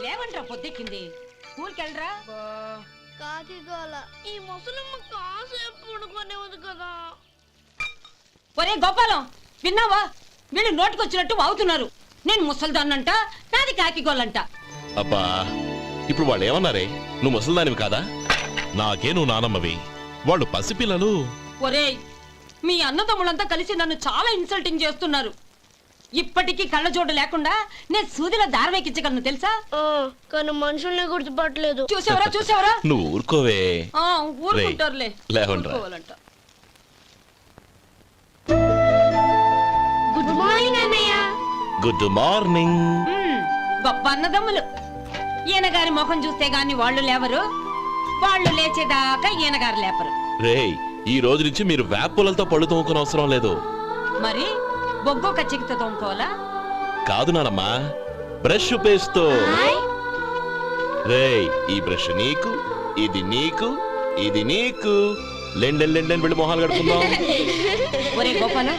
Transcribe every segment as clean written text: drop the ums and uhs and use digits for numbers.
లేవంట్రా పొద్దెక్కింది. స్కూల్కి వెళ్ళరా. కాకి గోల ఈ ముసలమ్మ కాసేపు పడుకునే ఉంది కదా. ఒరే గోపాలం, విన్నావా? వీళ్ళు నోటికొచ్చినట్టు వాగుతున్నారు. నేను ముసల్దాన్నంట, నాది కాకి గోలంట. అబ్బా, ఇప్పుడు వాళ్ళు ఏమన్నారే? నువ్వు ముసల్దానివి కాదా? నాకే నువ్వు నానమ్మవి, వాళ్ళు పసిపిల్లలు. ఒరేయ్, మీ అన్నదమ్ములంతా కలిసి నన్ను చాలా ఇన్సల్టింగ్ చేస్తున్నారు. ఇప్పటికీ కళ్ళజోడు లేకుండా నేను సూదిలో దారం ఎక్కించగలను తెలుసా? కానీ మనుషుల్ని గుర్తుపట్టలేదు. చూసావరా చూసావరా? నువ్వు ఊరుకోవే. ఊరుకుంటారులే. లేవండ్రా. గుడ్ మార్నింగ్ అన్నయ్య. Good morning. గొప్ప అన్నదమ్ములు. ఈయనగారి ముఖం చూస్తే గాని వాళ్ళు లేవరు, వాళ్ళు లేచేదాకా ఈయనగారు లేపరు. రేయ్, ఈ రోజు నుంచి మీరు వేపులతో పళ్ళు తోముకునే అవసరం లేదు. మరి బొగ్గో కచ్చికితో తోముకోవాలా? కాదు నానమ్మా, బ్రష్ పేస్తో. రేయ్, ఈ బ్రష్ నీకు, ఇది నీకు, ఇది నీకు. లెండెన్ వెళ్ళి మొహాలు కడుకుందాం. ఒరే గోపాల,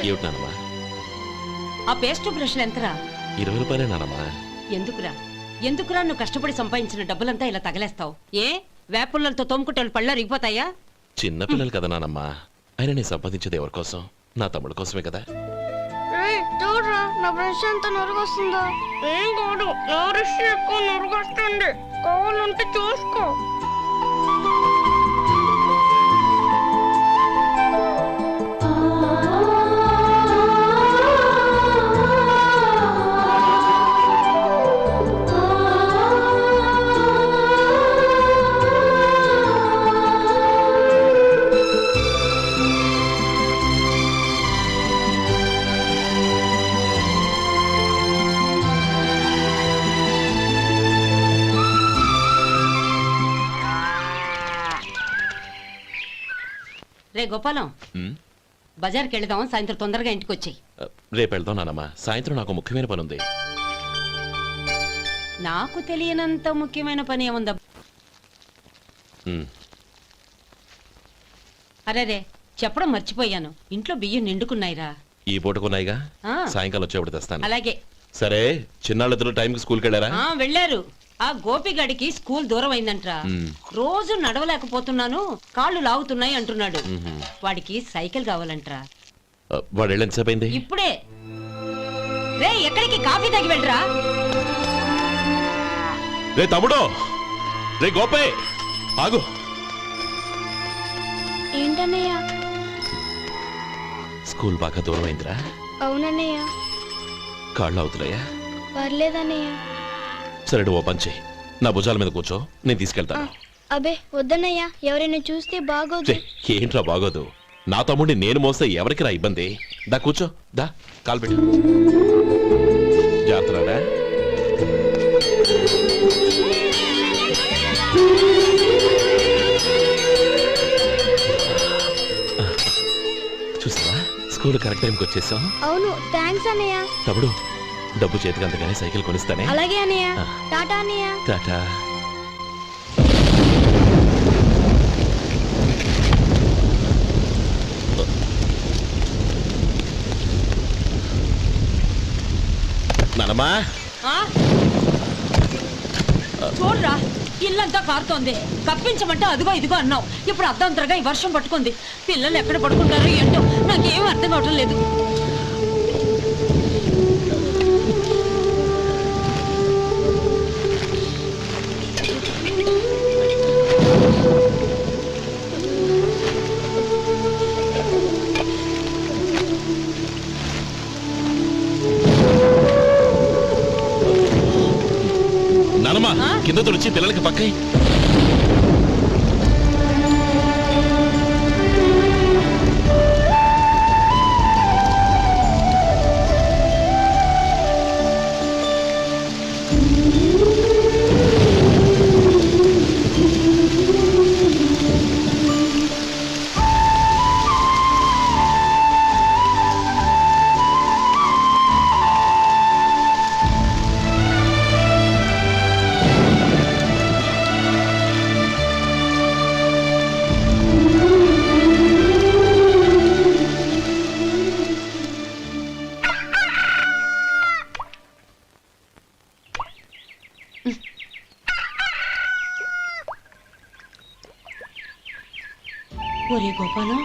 ఏమిటి నానమ్మా? ఆ పేస్ట్ బ్రష్లు ఎంతరా? 20 రూపాయలే నానమ్మా. ఎందుకురా నువ్వు కష్టపడి సంపాదించిన డబ్బులంతా ఇలా తగలేస్తావు? ఏ వేపుల్లలతో తోముకుంటే పళ్ళ రిగిపోతాయా? చిన్న పిల్లలు కదా నానమ్మా. అయినా నేను సంపాదించేది ఎవరి కోసం? నా తమ్ముడు కోసమే కదా. చూడరా, నా బ్రష్ ఎంత నొరుగొస్తుందో. ఏం కాదు, నా బ్రష్ ఎక్కువ నొరుగొస్తుంది. కావాలంటే చూసుకో. రే గోపాలం, బజార్కి వెళదాం. సాయంత్రం తొందరగా ఇంటికి వచ్చాయి. రేపు వెళ్దాం నానమ్మా. సాయంత్రం నాకు ముఖ్యమైన పని ఉంది. నాకు తెలియనంత ముఖ్యమైన పని ఏముందా? అరే చెప్పడం మర్చిపోయాను, ఇంట్లో బియ్యం నిండుకున్నాయిరా. ఈ పూటకున్నాయిగా, సాయంకాలం వచ్చేప్పుడు తెస్తాను. అలాగే. సరే, చిన్నాళ్ళిద్దరు టైంకి స్కూల్కి వెళ్ళారా? వెళ్ళారు. ఆ గోపిగడికి స్కూల్ దూరం అయిందంట్రా. రోజు నడవలేకపోతున్నాను, కాళ్ళు లాగుతున్నాయి అంటున్నాడు. వాడికి సైకిల్ కావాలంట్రా. వాడు వెళ్ళి ఎంతసేపు అయింది? ఇప్పుడే. రే, ఎక్కడికి? కాఫీ తాగి వెళ్ళరా. రే తమ్ముడు, రే గోపే, ఆగు. ఏంటన్నయ్య? స్కూల్ బాగా దూరం అయిందిరా. అవునన్నయ్య. కాళ్ళు అవుతున్నాయా? పర్లేదన్నయ్య. సరే, ఓ పని చెయ్యి, నా భుజాల మీద కూర్చో, నేను తీసుకెళ్తాను. అబే వద్దన్నయ్య, ఎవరైనా చూస్తే బాగోదు. ఏంట్రా బాగోదు? నా తమ్ముడిని నేను మోస్తే ఎవరికి రా ఇబ్బంది? దా కూర్చో, దా కాలు పెట్టు. జాగ్రత్తరా. చూసావా, స్కూల్ కరెక్ట్ టైంకి వచ్చేసాం. అవును, థ్యాంక్స్ అన్నయ్య. తమ్ముడు, డబ్బు చేతికి అంతగానే సైకిల్ కొనిస్తానే. అలాగే అన్నయ్య. టాటా అన్నయ్య. టాటా. నానమ్మా, చూడరా, ఇల్లంతా కారుతోంది. కప్పించమంటే అదిగో ఇదిగో అన్నావు. ఇప్పుడు అర్ధంతరగా ఈ వర్షం పట్టుకుంది. పిల్లలు ఎక్కడ పడుకుంటారో ఏంటో నాకేం అర్థం కావటం లేదు. నానమ్మా, కింద తుడిచి పిల్లలకి పక్కై. ఒరే గోపాలం,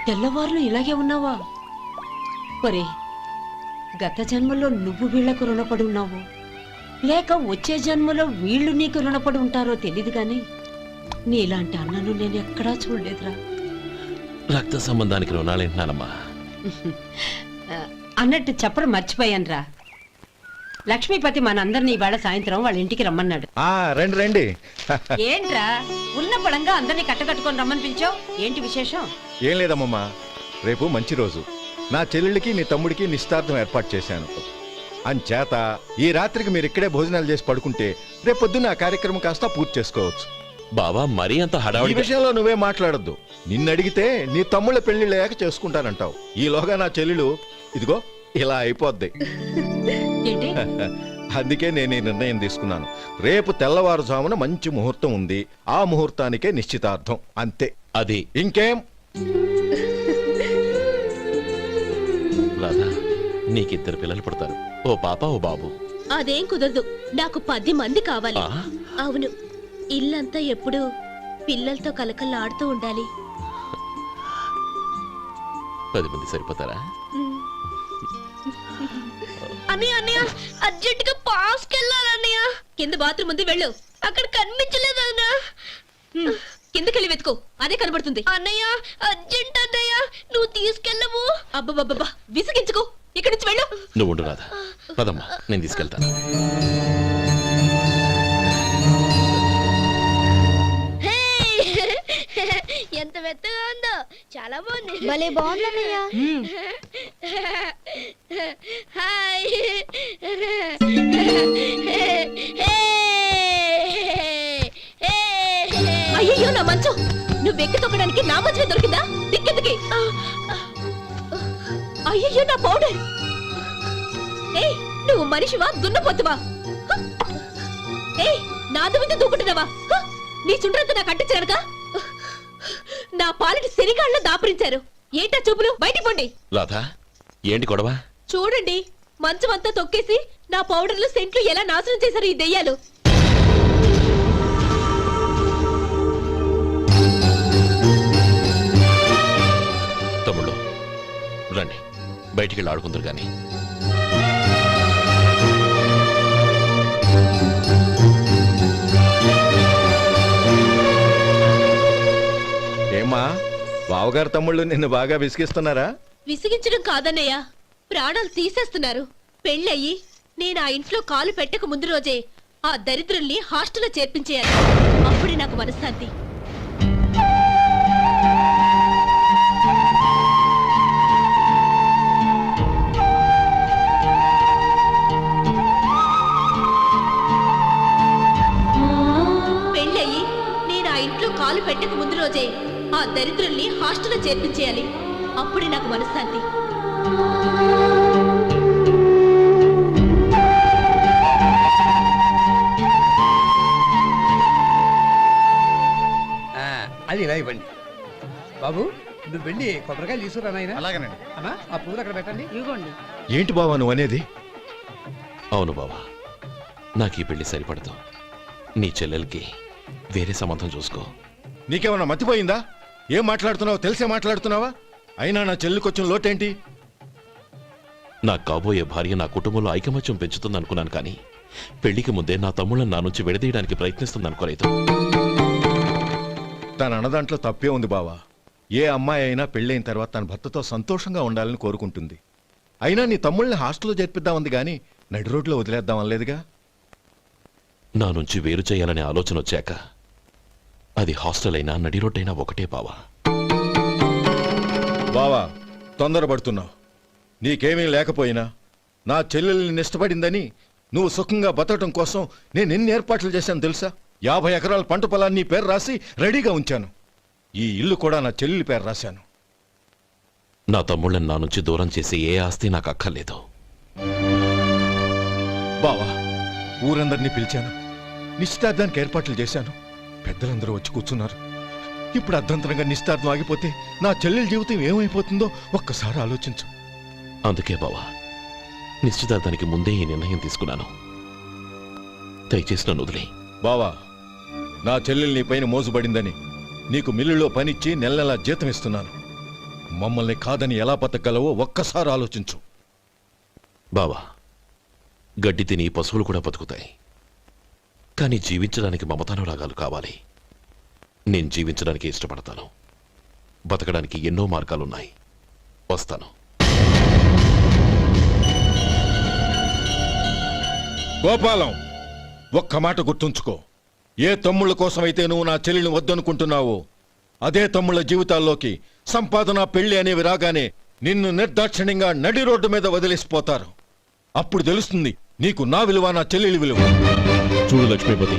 తెల్లవారులు ఇలాగే ఉన్నావా? ఒరే, గత జన్మలో నువ్వు వీళ్లకు రుణపడి ఉన్నావు, లేక వచ్చే జన్మలో వీళ్ళు నీకు రుణపడి ఉంటారో తెలీదు గాని నీలాంటి అన్నను నేను ఎక్కడా చూడలేదురా. రక్త సంబంధానికి రుణాలేంటున్నానమ్మా. అన్నట్టు చెప్పడం మర్చిపోయానురా. లక్ష్మీపతి మనందరినీ ఇవాళ సాయంత్రం వాళ్ళ ఇంటికి రమ్మన్నాడు. రండి రండి. ఏంట్రా ఉన్న పడంగా అందరినీ కట్టకట్టుకొని రమ్మని పిలిచావు? ఏంటి విశేషం? ఏం లేదమ్మమ్మా, రేపు మంచి రోజు. నా చెల్లెళ్ళకి నీ తమ్ముడికి నిశ్చితార్థం ఏర్పాటు చేశాను. అంచేత ఈ రాత్రికి మీరు ఇక్కడే భోజనాలు చేసి పడుకుంటే రేపు పొద్దున్న ఆ కార్యక్రమం కాస్త పూర్తి చేసుకోవచ్చు. బావా, మరీ అంత ఈ హడావుడి విషయంలో నువ్వే మాట్లాడొద్దు. నిన్ను అడిగితే నీ తమ్ముళ్ళ పెళ్లిళ్ళయ్యాక చేసుకుంటానంటావు. ఈలోగా నా చెల్లెలు ఇదిగో ఇలా అయిపోద్ది. ఏంటి? అందుకే నేను ఈ నిర్ణయం తీసుకున్నాను. రేపు తెల్లవారుజామున మంచి ముహూర్తం ఉంది. ఆ ముహూర్తానికే నిశ్చితార్థం, అంతే. అది ఇంకేం? రాధా, నీకిద్దరు పిల్లలు పుడతారు, ఓ పాప ఓ బాబు. అదేం కుదరదు, నాకు 10 మంది కావాలి. ఆ? అవును, ఇల్లంతా ఎప్పుడు పిల్లలతో కలకల్లాడుతూ ఉండాలి. 10 మంది సరిపోతారా? అన్నయ్య అన్నయ్య, అర్జెంట్ గా పాస్కి వెళ్ళాలన్నయ్య. కింద బాత్రూమ్ ఉంది, వెళ్ళు. అక్కడ కనిపించలేదు అన్న. కిందకెళ్ళి వెతుకో, అదే కనబడుతుంది. అన్నయ్య అర్జెంట్ అన్నయ్య, నువ్వు తీసుకెళ్ళవు. అబ్బబ్బబ్బా, విసిగించుకో, ఇక్కడి నుంచి వెళ్ళు. నువ్వు ఉండు రాధా, పదమ్మా, నేను తీసుకెళ్తాను. ఎంత మెత్తగా ఉందో, చాలా బాగుంది. భలే బాగుంది అన్నయ్య. హాయ్. అయ్యో నా మంచం, నువ్వు ఎక్కి తొక్కడానికి నా మంచమే దొరికిందా? దిక్కెందుకి? అయ్యో నా పౌడర్. ఏయ్, నువ్వు మనిషివా దున్నపోతువా? ఏయ్, నాదు మీద దూకుంటున్నావా? నీ చుండ్రంతా నాకు అంటించానుక. నా పాలిటి శనిగాళ్ళ దాపురించారు. ఏంటా చూపులు? బయటికి పోండి. రాధా, ఏంటి గొడవ? చూడండి, మంచమంతా తొక్కేసి నా పౌడర్లు సెంట్లు ఎలా నాశనం చేశారు ఈ దెయ్యాలు. తమ్ముళ్ళు రండి, బయటికి వెళ్ళి ఆడుకుందరు గాని. ఏమ్మా, బావగారు తమ్ముళ్ళు నిన్ను బాగా విసిగిస్తున్నారా? విసిగించడం కాదన్నయ్య, ప్రాణాలు తీసేస్తున్నారు. పెళ్ళయి నేను ఆ ఇంట్లో కాలు పెట్టక ముందు రోజే ఆ దరిద్రుల్ని హాస్టల్లో చేర్పించేయాలి. అప్పుడే నాకు మనశ్శాంతి. పెళ్ళయి నేను ఆ ఇంట్లో కాలు పెట్టక ముందు రోజే ఆ దరిద్రుల్ని హాస్టల్లో చేర్పించేయాలి. అప్పుడే నాకు మనశ్శాంతి. అది ఇలా ఇవ్వండి బాబు. నువ్వు వెళ్ళి కొబ్బరికాయలు తీసుకురా నాయనా. అలాగేనండి. అమ్మా, ఆ పూలు అక్కడ పెట్టండి. ఇవ్వండి. ఏంటి బావా నువ్వు అనేది? అవును బావా, నాకు ఈ పెళ్లి సరిపడదు. నీ చెల్లెలకి వేరే సంబంధం చూసుకో. నీకేమన్నా మతిపోయిందా? ఏం మాట్లాడుతున్నావో తెలిసే మాట్లాడుతున్నావా? అయినా నా చెల్లికొచ్చిన లోటేంటి? నా కాబోయే భార్య నా కుటుంబంలో ఐకమత్యం పెంచుతుంది అనుకున్నాను, కానీ పెళ్లికి ముందే నా తమ్ముళ్ళని నా నుంచి విడదీయడానికి ప్రయత్నిస్తుంది అనుకోలేదు. తన అన్నదాంట్లో తప్పే ఉంది బావా. ఏ అమ్మాయి అయినా పెళ్ళైన తర్వాత తన భర్తతో సంతోషంగా ఉండాలని కోరుకుంటుంది. అయినా నీ తమ్ముళ్ళని హాస్టల్లో చేర్పిద్దామంది గాని నడి రోడ్లో వదిలేద్దాం అనలేదుగా. నా నుంచి వేరు చేయాలనే ఆలోచన వచ్చాక అది హాస్టల్ అయినా నడి రోడ్డైనా ఒకటే బావా. బావా, తొందరపడుతున్నావు. నీకేమీ లేకపోయినా నా చెల్లెల్ని ఇష్టపడిందని నువ్వు సుఖంగా బతకటం కోసం నేను ఎన్ని ఏర్పాట్లు చేశాను తెలుసా? 50 ఎకరాల పంట పొలాన్ని నీ పేరు రాసి రెడీగా ఉంచాను. ఈ ఇల్లు కూడా నా చెల్లెలి పేరు రాశాను. నా తమ్ముళ్ళని నా నుంచి దూరం చేసే ఏ ఆస్తి నాకు అక్కర్లేదు. బావా, ఊరందరినీ పిలిచాను, నిశ్చితార్థానికి ఏర్పాట్లు చేశాను. పెద్దలందరూ వచ్చి కూర్చున్నారు. ఇప్పుడు అర్ధంతరంగా నిశ్చితార్థం ఆగిపోతే నా చెల్లెలి జీవితం ఏమైపోతుందో ఒక్కసారి ఆలోచించు. అందుకే బావా, నిశ్చితార్థానికి ముందే ఈ నిర్ణయం తీసుకున్నాను. దయచేసి నన్ను వదిలే. బావా, నా చెల్లెలు నీ పైన మోసుబడిందని నీకు మిల్లులో పనిచ్చి నెల నెలా జీతం ఇస్తున్నాను. మమ్మల్ని కాదని ఎలా బతకగలవో ఒక్కసారి ఆలోచించు. బావా, గడ్డి తిని పశువులు కూడా బతుకుతాయి. కానీ జీవించడానికి మమతానురాగాలు కావాలి. నేను జీవించడానికి ఇష్టపడతాను. బతకడానికి ఎన్నో మార్గాలున్నాయి. వస్తాను. గోపాలం, ఒక్క మాట గుర్తుంచుకో. ఏ తమ్ముళ్ళ కోసమైతే నువ్వు నా చెల్లిని వద్దనుకుంటున్నావో అదే తమ్ముళ్ళ జీవితాల్లోకి సంపాదన, పెళ్లి అనేవి రాగానే నిన్ను నిర్దాక్షిణ్యంగా నడి రోడ్డు మీద వదిలేసిపోతారు. అప్పుడు తెలుస్తుంది నీకు నా విలువ, నా చెల్లెలి విలువ. చూడు లక్ష్మీపతి,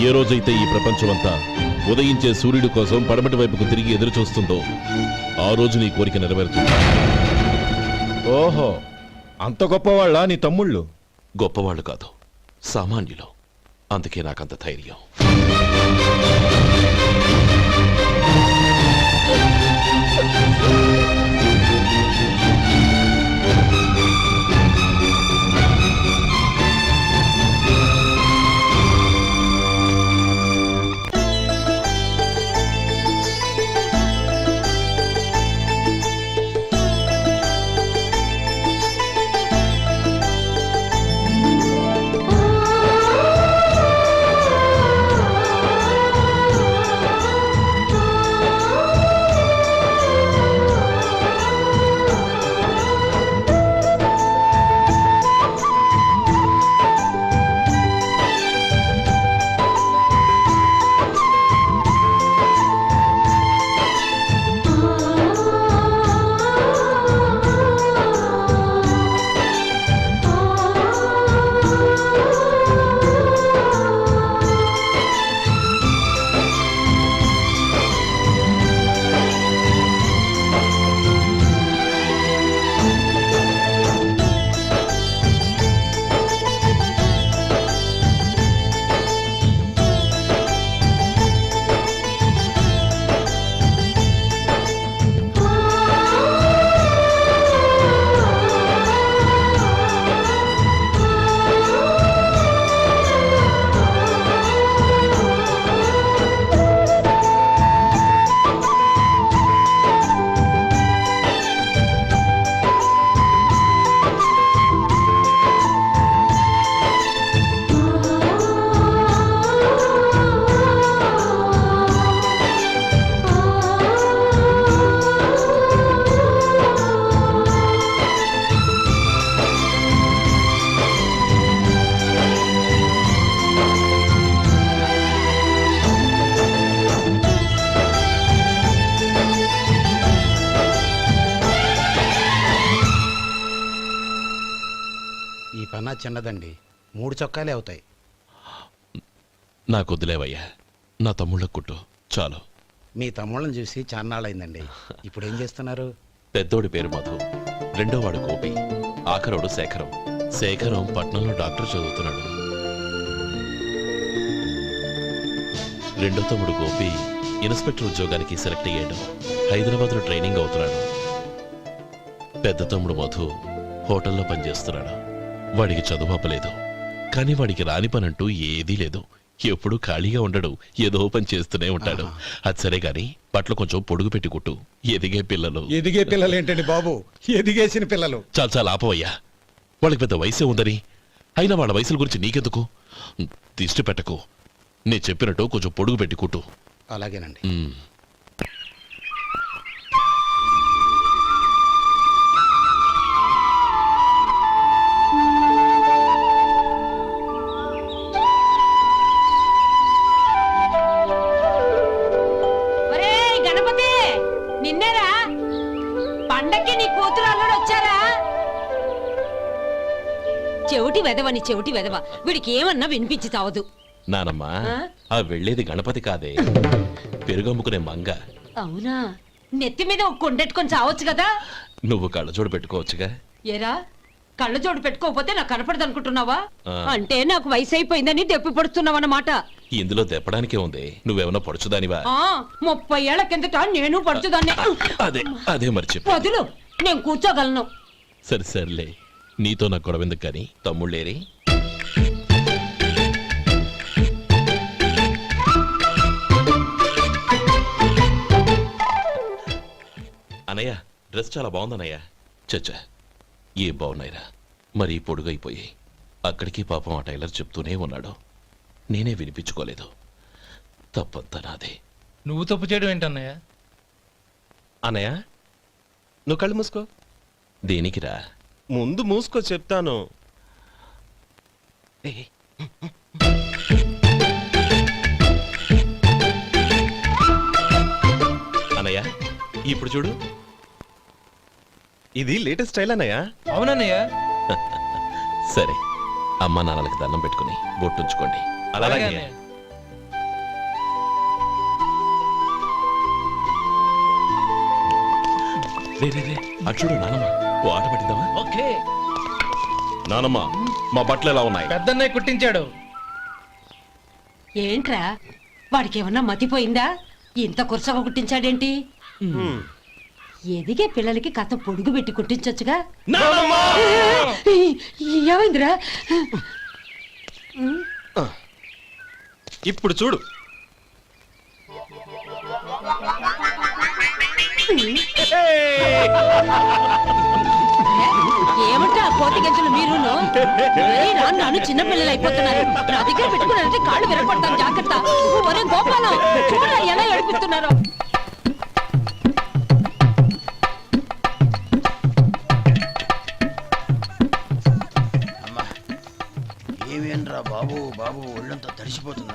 ఏ రోజైతే ఈ ప్రపంచమంతా ఉదయించే సూర్యుడి కోసం పడమటి వైపుకు తిరిగి ఎదురు చూస్తుందో ఆ రోజు నీ కోరిక నెరవేరుతుంది. ఓహో, అంత గొప్పవాళ్ళ నీ తమ్ముళ్ళు? గొప్పవాళ్ళు కాదు, సామాన్యులు. అందుకే నాకంత ధైర్యం. ఈ పన్నా చిన్నదండి, 3 చొక్కాలే అవుతాయి. నాకొద్దులేవయ్యా, నా తమ్ముళ్ళ కుట్టు చాలు. మీ తమ్ముళ్ళని చూసి చాన్నాళ్ళైందండి. ఇప్పుడు ఏం చేస్తున్నారు? పెద్దోడి పేరు మధు, రెండోవాడు గోపి, ఆఖరోడు శేఖరం. శేఖరం పట్నంలో డాక్టర్ చదువుతున్నాడు. రెండో తమ్ముడు గోపి ఇన్స్పెక్టర్ ఉద్యోగానికి సెలెక్ట్ అయ్యాడు. హైదరాబాద్లో ట్రైనింగ్ అవుతున్నాడు. పెద్ద తమ్ముడు మధు హోటల్లో పనిచేస్తున్నాడు. వాడికి చదువు అప్పలేదు, కానీ వాడికి రాని పనంటూ ఏదీ లేదు. ఎప్పుడూ ఖాళీగా ఉండడు, ఏదో పని చేస్తూనే ఉంటాడు. అది సరే గాని బట్టలు కొంచెం పొడుగు పెట్టి కుట్టు. ఎదిగే పిల్లలు. ఎదిగే పిల్లలు ఏంటండి బాబు, ఎదిగేసిన పిల్లలు. చాలా చాలా ఆపవయ్యా, వాళ్ళకి పెద్ద వయసే ఉందని. అయినా వాళ్ళ వయసుల గురించి నీకెందుకు? దిష్టి పెట్టకు. నేను చెప్పినట్టు కొంచెం పొడుగు పెట్టి కుట్టు. అలాగేనండి. ఒరేయ్ గణపతి, నిన్నేరా? పండక్కి నీ కూతురు అల్లుడు వచ్చారా? చెవిటి వెదవని చెవిటి వెదవ, వీడికి ఏమన్నా వినిపించి చావదు. నానమ్మా, ఆ వెళ్ళేది గణపతి కాదే, పెరుగమ్ముకునే మంగ. అవునా? నెత్తి మీద ఒక కొండెట్టుకొని చావచ్చు కదా. నువ్వు కళ్ళజోడు పెట్టుకోవచ్చుగా. ఏరా, కళ్ళజోడు పెట్టుకోకపోతే నాకు కనపడదు అనుకుంటున్నావా? ఆ. అంటే నాకు వయసు అయిపోయిందని దెప్పి పడుతున్నావన్నమాట. ఇందులో దెప్పడానికే ఉంది. నువ్వేమన్నా పడుచుదానివా? 30 ఏళ్ల కిందట నేను పడుచుదాన్ని. అదే అదే మరి చెప్పు. వదులు, నేను కూర్చోగలను. సరే సర్లే, నీతో నాకు గొడవ ఎందుకు కానీ. తమ్ముళ్ళేరి? డ్రెస్ చాలా బాగుందన్నయ్య. చచ్చా, ఏ బాగున్నాయిరా, మరీ పొడుగైపోయాయి. అక్కడికి పాపం ఆ టైలర్ చెప్తూనే ఉన్నాడు, నేనే వినిపించుకోలేదు. తప్పంతా నాదే. నువ్వు తప్పు చేయడం ఏంటన్నయ్య? అన్నయ్య, నువ్వు కళ్ళు మూసుకో. దేనికిరా? ముందు మూసుకో చెప్తాను. అన్నయ్య, ఇప్పుడు చూడు. ఇది లేటెస్ట్ స్టైల్ అన్నయ్య. అవునన్నయ్య. సరే, అమ్మా నాన్నలకి దండం పెట్టుకుని బొట్టుంచుకోండి. అలాగే అలాగే. అన్నయ్య. రే రే రే, అటు చూడు నానమ్మ, ఓ ఆట పట్టిద్దామా? ఓకే. నానమ్మ, మా బట్టలు ఎలా ఉన్నాయి? పెద్దన్నయ్య కుట్టించాడు. ఏంట్రా, వాడికి ఏమన్నా మతిపోయిందా? ఇంత కుర్చగా కుట్టించాడేంటి? ఎదిగే పిల్లలకి కథ పొడుగు పెట్టి కుట్టించొచ్చుగా. ఏమైందిరా? ఇప్పుడు చూడు. ఏమంటా కోతి గంజలు మీరును? నన్ను చిన్న పిల్లలు అయిపోతున్నారు. నా దగ్గర పెట్టుకున్నారంటే కాళ్ళు విరగొడతాను, జాగ్రత్త. ఒరే గోపాలం, చూడరా ఎలా ఏడిపిస్తున్నారో. అమ్మా ఏమేనరా బాబు, బాబు ఒళ్ళంతా తడిసిపోతుంది.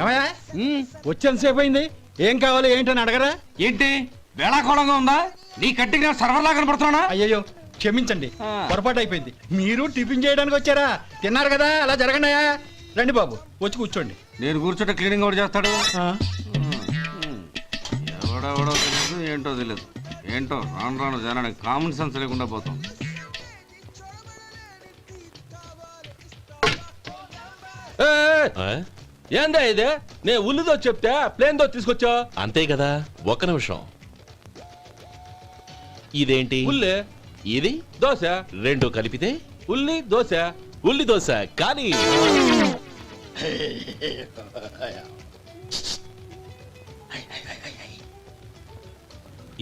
ఏమయ్యా వచ్చేంతసేపు అయింది, ఏం కావాలి ఏంటని అడగరా? ఏంటి వేళాకోళంగా ఉందా? నీ కట్టిగా సర్వర్లా కనపడుతున్నా? అయ్యయ్యో క్షమించండి, పొరపాటు అయిపోయింది. మీరు టిఫిన్ చేయడానికి వచ్చారా? తిన్నారు కదా, అలా జరగండియా. రండి బాబు, వచ్చి కూర్చోండి. నేను కూర్చుంటే క్లీనింగ్ ఎవరు చేస్తాడు? ఎవడెవడో తెలియదు, ఏంటో తెలియదు. ఏంటో రాను రాను జనానికి కామన్ సెన్స్ లేకుండా పోతాం. ఆ? ఏందా ఇదే? నేను ఉల్లిదో చెప్తే ప్లేన్ దో తీసుకొచ్చా. అంతే కదా, ఒక్క నిమిషం. ఇదేంటి? ఉల్లి ఇది దోశ, రెండు కలిపితే ఉల్లి దోశ. ఉల్లి దోశ. కానీ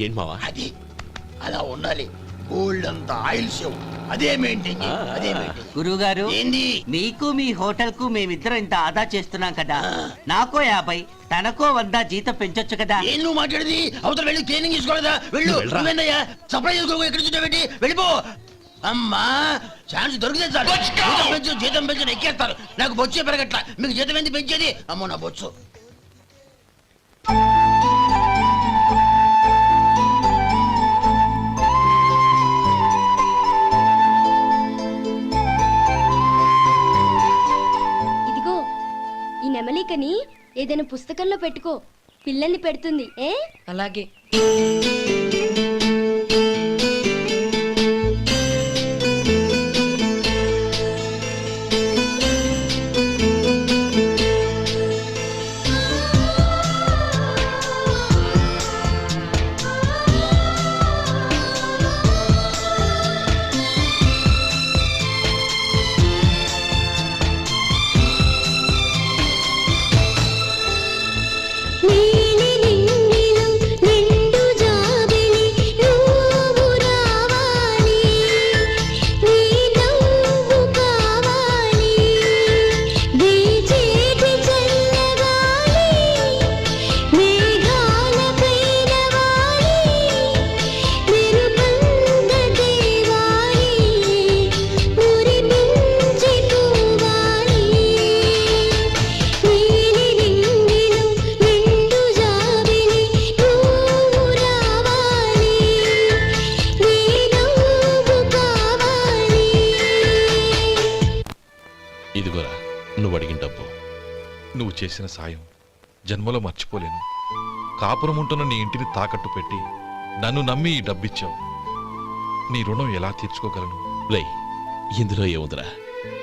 ఏంటి మావా? అది అలా ఉండాలి. గోల్డ్ అంత ఆయిల్ షో అదే మెయింటైన్ చేయి, అదే మెయింటైన్. గురువుగారు, ఏంది? మీకు మీ హోటల్ కు మేమిద్దరం ఇంత ఆదా చేస్తున్నాం కదా, నాకో 50 తనకో 100 జీతం పెంచొచ్చు కదా. ఏం నువ్వు మాట్లాడేది? అవతల వెళ్ళి ట్రైనింగ్ తీసుకోలేదా? వెళ్ళు. నువ్వేందయ్యా సప్లై చేసుకో, ఎక్కడ చూడబెట్టి వెళ్ళిపో. అమ్మా ఛాన్స్ దొరికితే చాలు. జీతం పెంచు ఎక్కేస్తారు. నాకు బొచ్చే పెరగట్ల, మీకు జీతం ఎందుకు పెంచేది? అమ్మో నా బొచ్చు. ఇదిగో ఈ నెమలికని ఏదైనా పుస్తకంలో పెట్టుకో, పిల్లల్ని పెడుతుంది. ఏ అలాగే. ఇదిగోరా, నువ్వు అడిగిన డబ్బు. నువ్వు చేసిన సాయం జన్మలో మర్చిపోలేను. కాపురం ఉంటున్న నీ ఇంటిని తాకట్టు పెట్టి నన్ను నమ్మి ఈ డబ్బిచ్చావు. నీ రుణం ఎలా తీర్చుకోగలను? రేయ్, ఇందులో ఏముందిరా?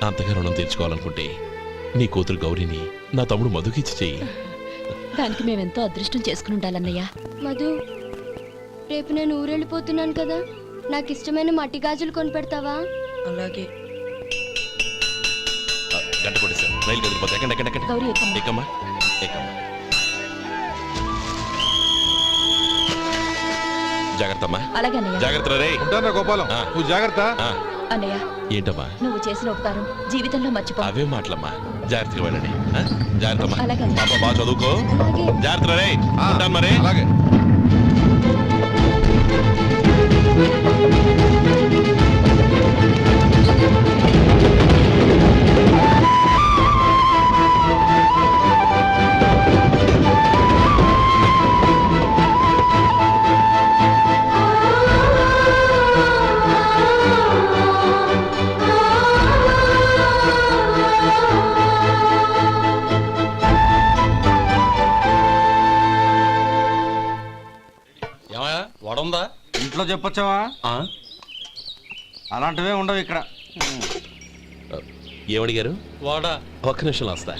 అంతగా రుణం తీర్చుకోవాలనుకుంటే నీ కూతురు గౌరీని నా తమ్ముడు మధుకిచ్చి చెయ్యి. దానికి మేమెంతో అదృష్టం చేసుకుని ఉండాలన్నయ్య. మధు, రేపు నేను ఊరెళ్ళిపోతున్నాను కదా, నాకు ఇష్టమైన మట్టి గాజులు కొనిపెడతావా? అలాగే. గంట కొట్టేశారు. రైలు కదిలిపోతే ఎక్కండి ఎక్కండి ఎక్కండి. గౌరీ ఎక్కమ్మా. ఎక్కమ్మా ఎక్కమ్మా. జాగ్రత్త అమ్మా. అలాగే అన్నయ్య. జాగ్రత్త రే. ఉంటానా గోపాలం ఆ. నువ్వు జాగ్రత్త. ఆ, అన్నయ్య, ఏంటమ్మా నువ్వు చేసిన ఉపకారం జీవితంలో మర్చిపో. అవే మాటలమ్మా. జాగ్రత్తగా వెళ్ళండి. ఆ? జాగ్రత్త అమ్మా. అలాగే. పాప బాగా చదువుకో. అలాగే. జాగ్రత్త రే. ఆ, ఉంటాను మరి. అలాగే. ఏమయ్యా వడుందా? ఇంట్లో చెప్పొచ్చావా? అలాంటివే ఉండవు ఇక్కడ. ఏమడిగారు? వాడా ఒక్క నిమిషంలో వస్తా.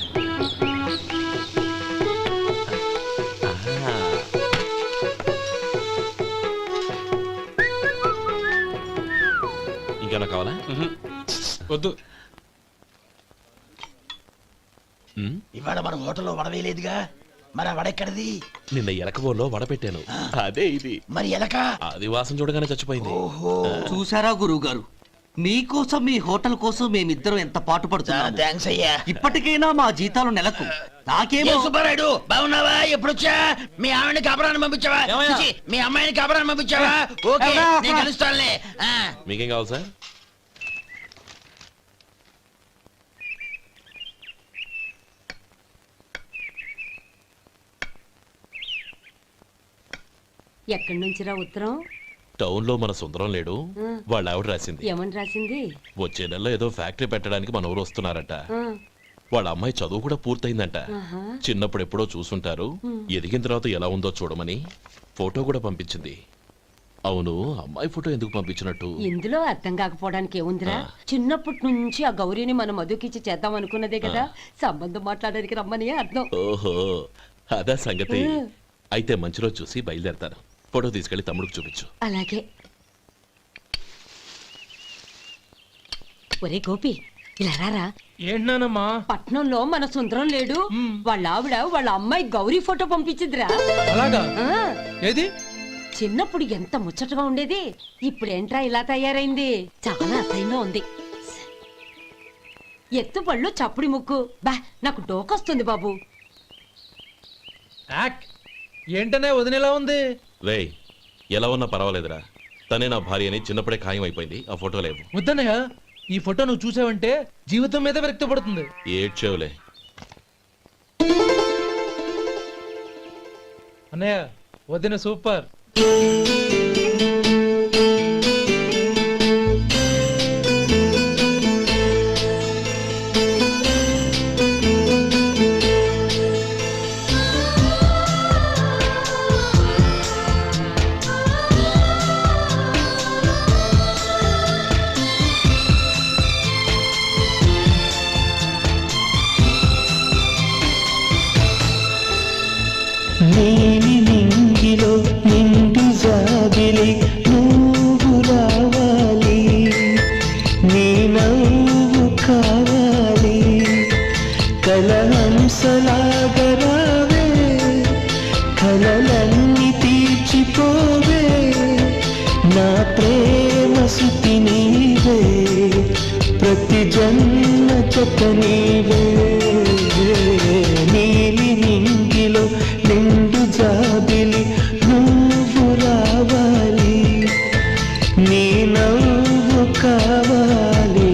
ఇంకేమన్నా కావాలా? వద్దు. ఉమ్, ఇవాళ మన హోటల్లో వడవేయలేదుగా, మరి ఆ వడెక్కడిది? నిన్న ఎలకబోల్లో వడపెట్టాను. అదే ఇది. మరి ఎలక? అది వాసన చూడగానే చచ్చిపోయింది. ఓహో, చూసారా గురువు గారు, మీకోసం మీ హోటల్ కోసం మేమిద్దరం ఎంత పాటు పడుతున్నాము. థ్యాంక్స్ అయ్యా. ఇప్పటికైనా మా జీతాలు నెలకు నాకేమో. ఏ సుబ్బారాయుడు, బాగున్నావా? ఎప్పుడొచ్చా? మీ ఆవిడని కాపురాన్ని పంపించావా? ఏమయ్యా? చిచి, మీ అమ్మాయిని కాపురాన్ని పంపించావా? ఓకే, నేను కలుస్తానులే. ఆ. మీకేం కావాలి సార్? ఎక్కడి నుంచిరా ఉత్తరం? టౌన్ లో మన సుందరం లేడు, వాళ్ళ ఆవిడ రాసింది. ఏమని రాసింది? వచ్చే నెలలో ఏదో ఫ్యాక్టరీ పెట్టడానికి మన ఊరు వస్తున్నారట. ఆ, వాళ్ళ అమ్మాయి చదువు కూడా పూర్తయిందంట. ఆహా. చిన్నప్పుడు ఎప్పుడో చూసుంటారు, ఎదిగిన తర్వాత ఎలా ఉందో చూడమని ఫోటో కూడా పంపించింది. అవును, అమ్మాయి ఫోటో ఎందుకు పంపించినట్టు? ఇందులో అర్థం కాకపోవడానికి ఏముందిరా? చిన్నప్పటి నుంచి ఆ గౌరీని మనం మధుకిచ్చి చేద్దాం అనుకున్నదే కదా, సంబంధం మాట్లాడడానికి రమ్మని అర్థం. ఓహో, అదా సంగతి. అయితే మంచి రోజు చూసి బయలుదేరతాను. ఫోటో తీసుకెళ్లి తమ్ముడికి చూపించు. అలాగే. ఒరే గోపి, ఇలా రారా. ఏంటన్నానమ్మా? పట్నంలో మన సుందరం లేడు, వాళ్ళ ఆవిడ వాళ్ళ అమ్మాయి గౌరీ ఫోటో పంపించిందిరా. అలాగా? ఆ, ఏది? చిన్నప్పుడు ఎంత ముచ్చటగా ఉండేది, ఇప్పుడేంట్రా ఇలా తయారైంది? చాలా అసహ్యంగా ఉంది. ఎత్తుపళ్ళు చప్పుడి ముక్కు, బా నాకు డోకొస్తుంది బాబు. యాక్ ఏంటనే వదినేలా ఉంది? రేయ్, ఎలా ఉన్నా పర్వాలేదురా. తనే నా భార్య అని చిన్నప్పుడే ఖాయం అయిపోయింది. ఆ ఫోటో లేవు. వద్దన్నయ్య, ఈ ఫోటో నువ్వు చూసావంటే జీవితం మీద విరక్తి పడుతుంది. ఏడ్చేవులే. అన్నయ్య, వదిన సూపర్. నీలి నింగిలో నిండు జాబిలి నువ్వు రావాలి, నీ నవ్వు కావాలి, కలహంసలాగరావే, కలలన్నీ తీర్చిపోవే, నా ప్రేమ సుతి నీవే, ప్రతి జన్మ జత నీవే. నీలి నింగిలో నిండు జాబిలి నువ్వు రావాలి, నీ నవ్వు కావాలి.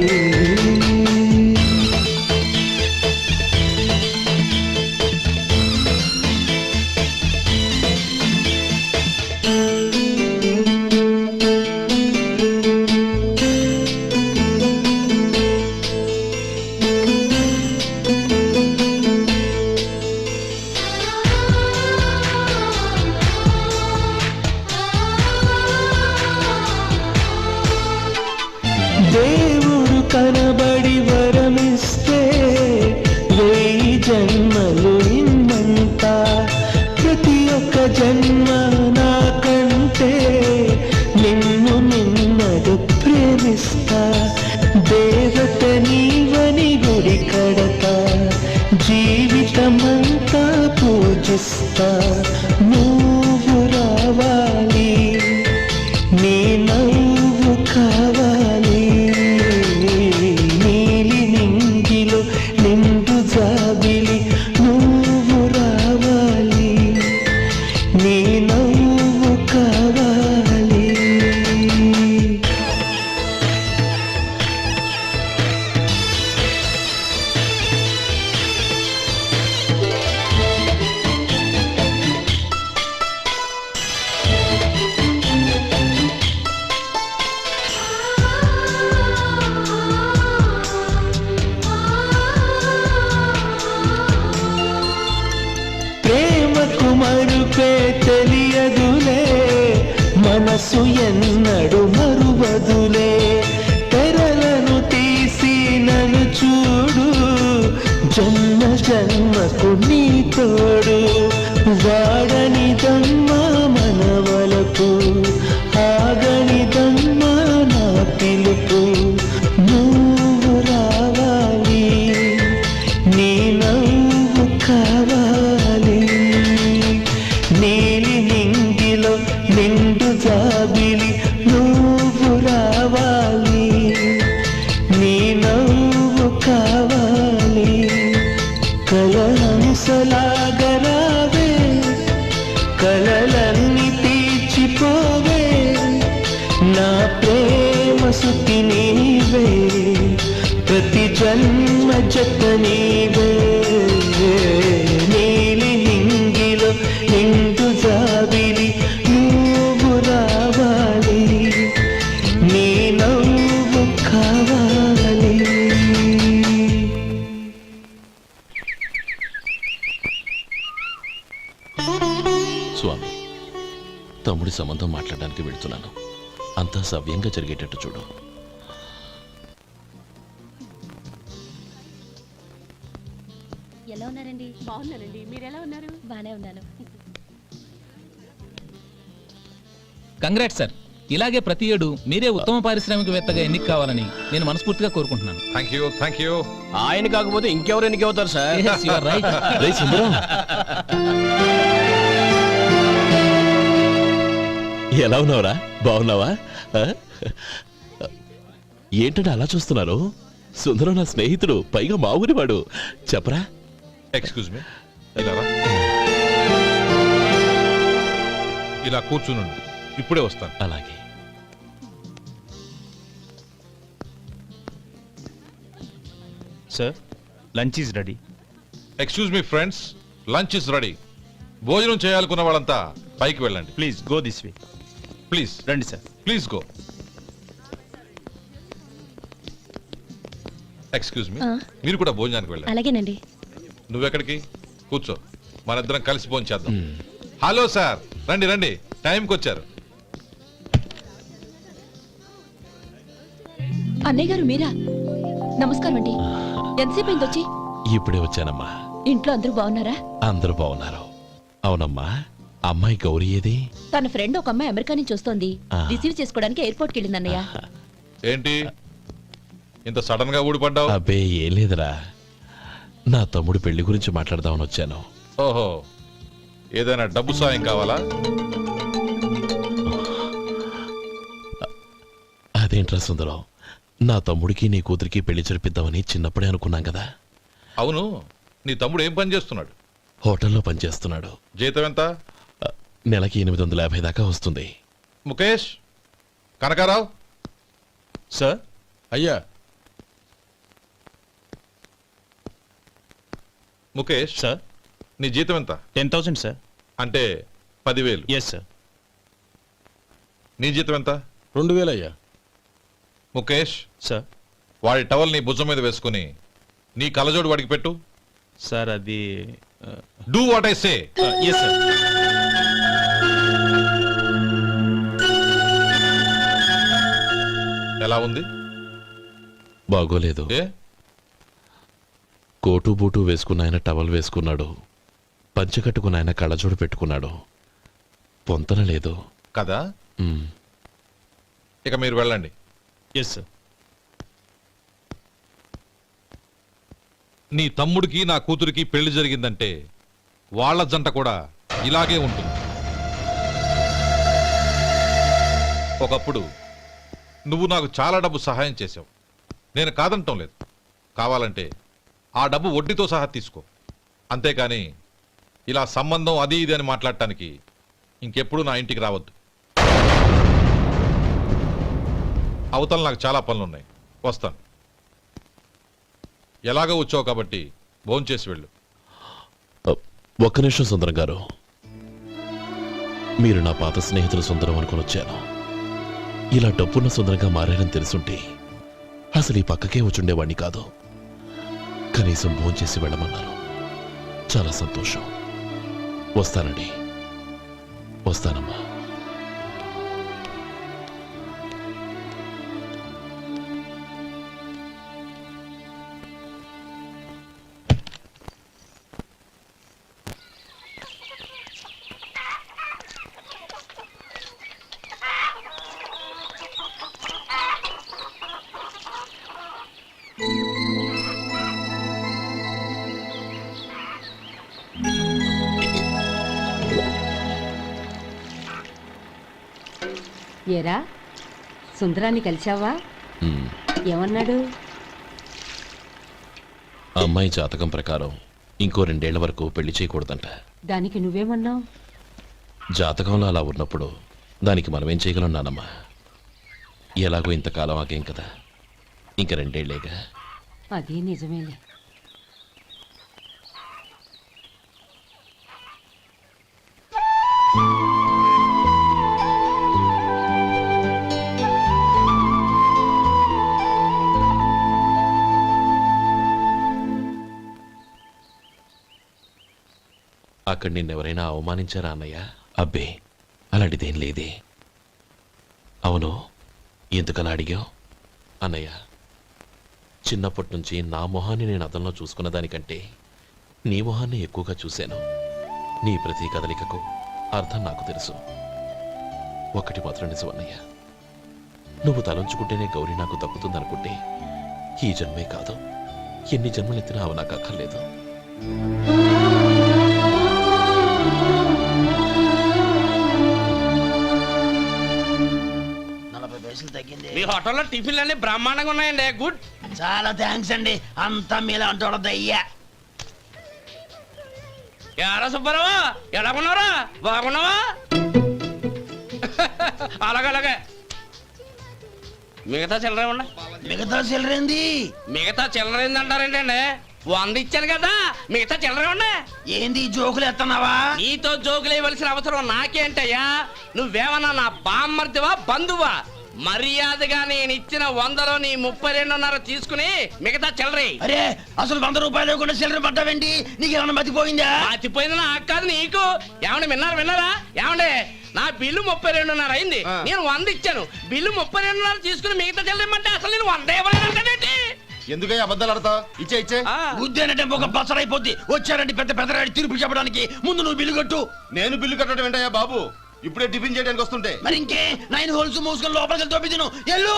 ఇస్తా నువ్వు రావాలి నీ నవ్వు కావాలి నీలి నింగిలో నిండు జాబిలి నువ్వు రావాలి నీ నవ్వు కావాలి. ప్రేమకు మరుపే తెలియదులే మనసు ఎన్నడు మరువదులే తెరలను తీసి నన్ను చూడు జన్మ జన్మకు నీ తోడు వాడనిదమ్మా మనవలకు ఆగనిదమ్మా నా పిలుపు నువ్వు రావాలి నీ నవ్వు కావాలి నీలి నింగిలో నిండు జాబిలి నువ్వు రావాలి నీ నవ్వు కావాలి కలహంసలాగరావే కలలన్నీ తీర్చిపోవే నా ప్రేమ సుఖి నీవే ప్రతి జన్మ జత నీవే నీలి నింగిలో నిండు జాబిలి నువ్వు రావాలి నీ నవ్వు కావాలి. స్వామి, తమ్ముడి సంబంధం మాట్లాడడానికి వెళ్తున్నాను. అంతా సవ్యంగా జరిగేటట్టు చూడు. ఎలా ఉన్నారండి? బాగున్నానండి. మీరు ఎలా ఉన్నారు? బానే ఉన్నాను. Congrats sir. ఇలాగే ప్రతి ఏడు మీరే ఉత్తమ పారిశ్రామికవేత్తగా ఎన్నిక కావాలని నేను మనస్ఫూర్తిగా కోరుకుంటున్నాను. Thank you. ఆయన కాకపోతే ఇంకెవరు ఎన్నికవుతారు sir? Yes, you are right. రేయ్ సుందరం, ఎలా ఉన్నావురా? బాగున్నావా? ఆ? ఏంటంటే అలా చూస్తున్నారు? సుందరం నా స్నేహితుడు, పైగా మా ఊరివాడు. చెప్పరా? ఎక్స్క్యూజ్ మీ, ఇలా రా. ఇలా కూర్చునుండు, ఇప్పుడే వస్తాను. అలాగే. Sir lunch is ready. Excuse me friends, lunch is ready. భోజనం చేయాలనుకున్న వాళ్ళంతా పైకి వెళ్ళండి. Please go this way. Please రండి sir. Please go. Excuse me, మీరు కూడా భోజనానికి వెళ్ళండి. అలాగేనండి. నువ్వెక్కడికి? కూర్చో, మనిద్దరం కలిసి భోజనం చేద్దాం. హలో సార్, రండి రండి, టైంకి వచ్చారు. అన్నయ్య గారు మీరా? నమస్కారం అండి. ఎంతసేపు అయింది వచ్చి? ఇప్పుడే వచ్చానమ్మా. ఇంట్లో అందరూ బాగున్నారా? అందరూ బాగున్నారు. అవునమ్మా, అమ్మాయి గౌరీ ఏది? తన ఫ్రెండ్ ఒక అమ్మాయి అమెరికా నుంచి వస్తోంది. ఆ. రిసీవ్ చేసుకోవడానికి ఎయిర్పోర్ట్కి వెళ్ళింది అన్నయ్య. ఏంటి ఇంత సడన్ గా ఊడిపడ్డావు? అబ్బే ఏం లేదురా, నా తమ్ముడు పెళ్లి గురించి మాట్లాడదామని వచ్చాను. ఓహో, ఏదైనా డబ్బు సాయం కావాలా? అదేంట్రా సుందరం, నా తమ్ముడికి నీ కూతురికి పెళ్లి జరిపిద్దామని చిన్నప్పుడే అనుకున్నాం కదా. అవును, నీ తమ్ముడు ఏం పని చేస్తున్నాడు? హోటల్లో పనిచేస్తున్నాడు. జీతం ఎంత? నెలకి 850 దాకా వస్తుంది. ముఖేష్, కనకారావు. సార్. అయ్యా. ముఖేష్ సార్. నీ జీతం ఎంత? 10,000 సార్. అంటే 10,000. Yes sir. నీ జీతం ఎంత? 2,000 అయ్యా. ముఖేష్, సార్. వాడి టవల్ నీ భుజం మీద వేసుకుని నీ కలజోడు వాడికి పెట్టు. సార్ అది do what I say. Yes sir. ఎలా ఉంది? బాగోలేదు. ఏ? కోటు బూటు వేసుకున్న ఆయన టవల్ వేసుకున్నాడు, పంచె కట్టుకున్న ఆయన కళ్ళజోడు పెట్టుకున్నాడు. పొంతన లేదు కదా. ఉమ్. ఇక మీరు వెళ్ళండి. Yes sir. నీ తమ్ముడికి నా కూతురికి పెళ్లి జరిగిందంటే వాళ్ళ జంట కూడా ఇలాగే ఉంటుంది. ఒకప్పుడు నువ్వు నాకు చాలా డబ్బు సహాయం చేసావు, నేను కాదంటం లేదు. కావాలంటే ఆ డబ్బు వడ్డీతో సహా తీసుకో, అంతేకాని ఇలా సంబంధం అది ఇది అని మాట్లాడటానికి ఇంకెప్పుడు నా ఇంటికి రావద్దు. అవతల నాకు చాలా పనులున్నాయి, వస్తాను. ఎలాగో వచ్చావు కాబట్టి భోంచేసి వెళ్ళు. ఒక్క నిమిషం సుందరం గారు, మీరు నా పాత స్నేహితులు సుందరం అనుకుని వచ్చాను. ఇలా డబ్బున్న సుందరంగా మారారని తెలుసుంటే అసలు ఈ పక్కకే వచ్చుండేవాడిని కాదు. కనీసం భోంచేసి వెళ్ళమన్నారు, చాలా సంతోషం. వస్తానండి, వస్తానమ్మా. ఏరా, సుందరాన్ని కలిశావా? ఉమ్, ఏమన్నాడు? అమ్మాయి జాతకం ప్రకారం ఇంకో 2 ఏళ్ల వరకు పెళ్లి చేయకూడదంట. దానికి నువ్వేమన్నావు? జాతకంలో అలా ఉన్నప్పుడు దానికి మనమేం చేయగలం నానమ్మా? ఎలాగో ఇంతకాలం ఆగేం కదా, ఇంక 2 ఏళ్లేగా. అది నిజమేలే. అక్కడ నిన్నెవరైనా అవమానించారా అన్నయ్య? అబ్బే, అలాంటిదేం లేదే. అవును, ఎందుకలా అడిగావు? అన్నయ్య, చిన్నప్పటి నుంచి నా మొహాన్ని నేను అద్దంలో చూసుకున్న దానికంటే నీ మొహాన్ని ఎక్కువగా చూశాను. నీ ప్రతి కదలికకు అర్థం నాకు తెలుసు. ఒకటి మాత్రం నిజం అన్నయ్య, నువ్వు తలంచుకుంటేనే గౌరీ నాకు దక్కుతుందనుకుంటే ఈ జన్మే కాదు, ఎన్ని జన్మలెత్తినా అవి నాకు అక్కర్లేదు. మీ హోటల్లో టిఫిన్లు అన్ని బ్రహ్మాండంగా ఉన్నాయండి. గుడ్, చాలా థ్యాంక్స్ అండి. అంతా మీలా అంటోడద్దయ్యా. యారా సుబ్బారావు, ఎలా ఉన్నారా? బాగున్నావా? అలాగే మిగతా చిల్లర ఉన్నా. మిగతా చిల్లరేంది? మిగతా చిల్లరేంది అంటారేంటండి? 100 ఇచ్చాను కదా, మిగతా చిల్లరే ఉన్నా. ఏంది జోకులు ఎత్తన్నావా? నీతో జోకులు ఇవ్వాల్సిన అవసరం నాకేంటయ్యా? నువ్వేమన్నా నా బామ్మర్దివా, బంధువా? మర్యాదగా నేను ఇచ్చిన 100లో నీ 32.5 తీసుకుని మిగతా చిల్లరే. అరే, అసలు 100 రూపాయలు కూడా చిల్లర పడ్డావేంటి? నీకేమన్నా మతిపోయిందా? మతిపోయింది నాకు కాదు, నీకు. ఏమండి విన్నారా? ఏమండే, నా బిల్లు 32.5 అయింది, నేను 100 ఇచ్చాను. బిల్లు 32.5 తీసుకుని మిగతా చిల్లరేమంటే అసలు నేను 100 ఇవ్వలేదంటే ఎందుకయ్యా అబద్ధాలు ఆడతా? ఇచ్చే బుద్ధేనంటే ఒక బసరైపోద్ది. వచ్చారంటే పెద్ద పెద్దరాడి తీర్పు చెప్పడానికి ముందు నువ్వు బిల్లు కట్టు. నేను బిల్లు కట్టడం ఏంటయ్యా బాబు? ఇప్పుడే టిఫిన్ చేయడానికి వస్తుంటే. మరి ఇంకే 9 హోల్స్ మూసుకొని లోపలికి తోపి తిను. ఎల్లు.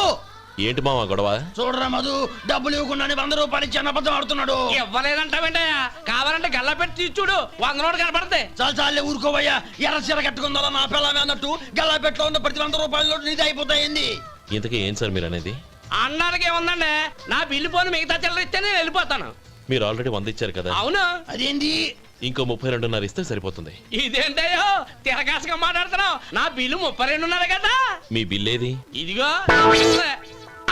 ఏంటి మావా గొడవ? చూడరా మధు, డబ్బులు ఇవ్వకుండా 100 రూపాయలు ఇచ్చి అబద్ధం ఆడుతున్నాడు. ఇవ్వలేదంటావేంటయ్యా? కావాలంటే గల్లా పెట్టి తీసి చూడు, 100 నోటు కనపడతాయి. చాలే ఊరుకోవయ్యా. ఎర్ర చీర కట్టుకుందా నా పిల్లమే అన్నట్టు గల్లా పెట్టులో ఉన్న ప్రతి 100 రూపాయలు నీది అయిపోతాయింది. ఇంతకీ ఏం సార్ మీరు అనేది? అన్నానికి ఏముందండి, నా బిల్లు పోను మిగతా చిల్లర ఇస్తే నేను వెళ్ళిపోతాను. మీరు ఆల్రెడీ 100 ఇచ్చారు కదా. అవును. అదేంటి? ఇంకో 32.5 ఇస్తే సరిపోతుంది. ఇదేంటయ్యో తిరగాసుగా మాట్లాడుతున్నావు? నా బిల్లు 32.5 కదా. మీ బిల్ ఏది? ఇదిగో.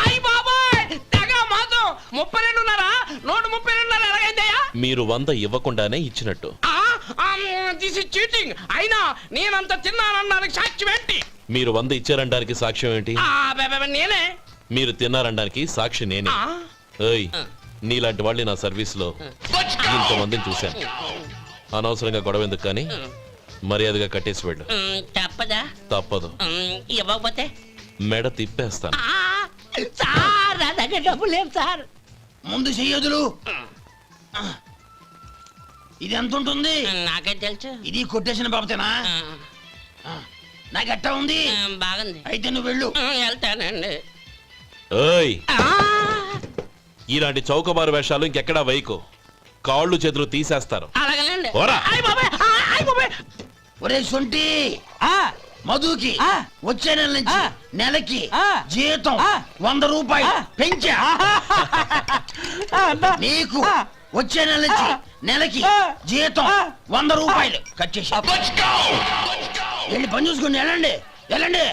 అయ్య బాబాయ్, తెగ మాతో 32.5, 132.5 ఎలాగైందయ్యా? మీరు 100 ఇవ్వకుండానే ఇచ్చినట్టు. This is cheating. అయినా నేనంత తిన్నానన్నానికి సాక్ష్యం ఏంటి? మీరు 100 ఇచ్చారనడానికి సాక్ష్యం ఏంటి? నేనే. మీరు తిన్నారనడానికి సాక్షి నేనే. ఏయ్, నీలాంటి వాళ్ళని నా సర్వీస్ లో ఇంతమందిని చూశాను. అనవసరంగా గొడవ ఎందుకు, కానీ మర్యాదగా కట్టేసి వెళ్ళు. తప్పదా? తప్పదు. ఇవ్వకపోతే మెడ తిప్పేస్తాను. సార్, నా దగ్గర డబ్బు లేదు సార్. ముందు చెయ్యదులు. ఇది ఎంత ఉంటుంది? నాకే తెలుసు. ఇది కొట్టేసిన బాబతేనా? నాకు అట్టా ఉంది. బాగుంది. అయితే నువ్వు వెళ్ళు. వెళ్తానండి. ఏయ్, ఇలాంటి చౌకబారు వేషాలు ఇంకెక్కడా వైకు. కాళ్ళు చేతులు తీసేస్తారు అలాగేనండి పోరా. ఒరే సొంటి మధుకి వచ్చే నెల నుంచి నెలకి జీతం 100 రూపాయలు పెంచా నీకు వచ్చే నెల నుంచి నెలకి జీతం 100 రూపాయలు కట్ చేసి వెళ్ళి పని చూసుకుని వెళ్ళండి వెళ్ళండి.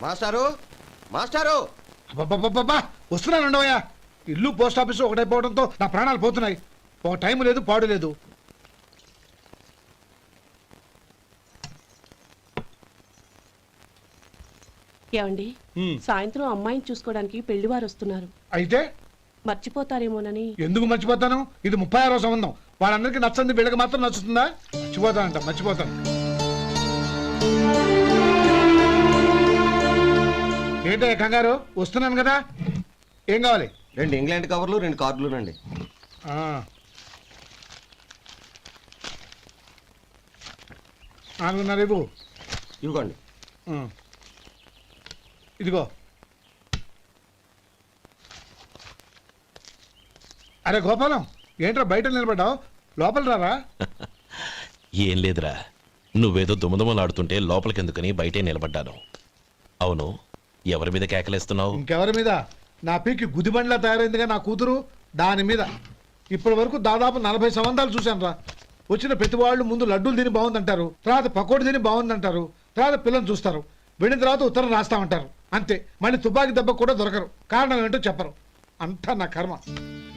మాస్టారు మాస్టారు వస్తున్నాను ఉండవయ్యా. ఇల్లు పోస్ట్ ఆఫీసు ఒకటైపోవడంతో నా ప్రాణాలు పోతున్నాయి. ఒక టైం లేదు పాడు లేదు. ఏమండి సాయంత్రం అమ్మాయిని చూసుకోవడానికి పెళ్లివారు వస్తున్నారు. అయితే మర్చిపోతారేమోనని. ఎందుకు మర్చిపోతాను? ఇది 36వ సంబంధం. వాళ్ళందరికీ నచ్చంది వీళ్ళకి మాత్రం నచ్చుతుందా? మర్చిపోతానంట, మర్చిపోతాను. ఏంటో కంగారు? వస్తున్నాను కదా. ఏం కావాలి? 2 ఇంగ్లాండ్ కవర్లు 2 కార్డులు రండి. 4:30 ఇవ్వు. ఇవ్వండి. ఇదిగో. అరే గోపాలం, ఏంట్రా బయట నిలబడ్డావు? లోపల రారా. ఏం లేదురా, నువ్వేదో దుమదుమలాడుతుంటే లోపలికెందుకని బయటే నిలబడ్డాను. అవును, ఎవరి మీద కేకలేస్తున్నావు? ఇంకెవరి మీద? నా పీకి గుదిబండ్లా తయారైందిగా నా కూతురు, దాని మీద. ఇప్పటి వరకు దాదాపు 40 సంబంధాలు చూశాను రా. వచ్చిన ప్రతి వాళ్ళు ముందు లడ్డూలు తిని బాగుందంటారు, తర్వాత పకోడి తిని బాగుందంటారు, తర్వాత పిల్లలు చూస్తారు, వెళ్ళిన తర్వాత ఉత్తరం రాస్తామంటారు. అంతే, మళ్ళీ తుపాకీ దెబ్బ కూడా దొరకరు. కారణం ఏంటో చెప్పరు. అంతా నా కర్మ.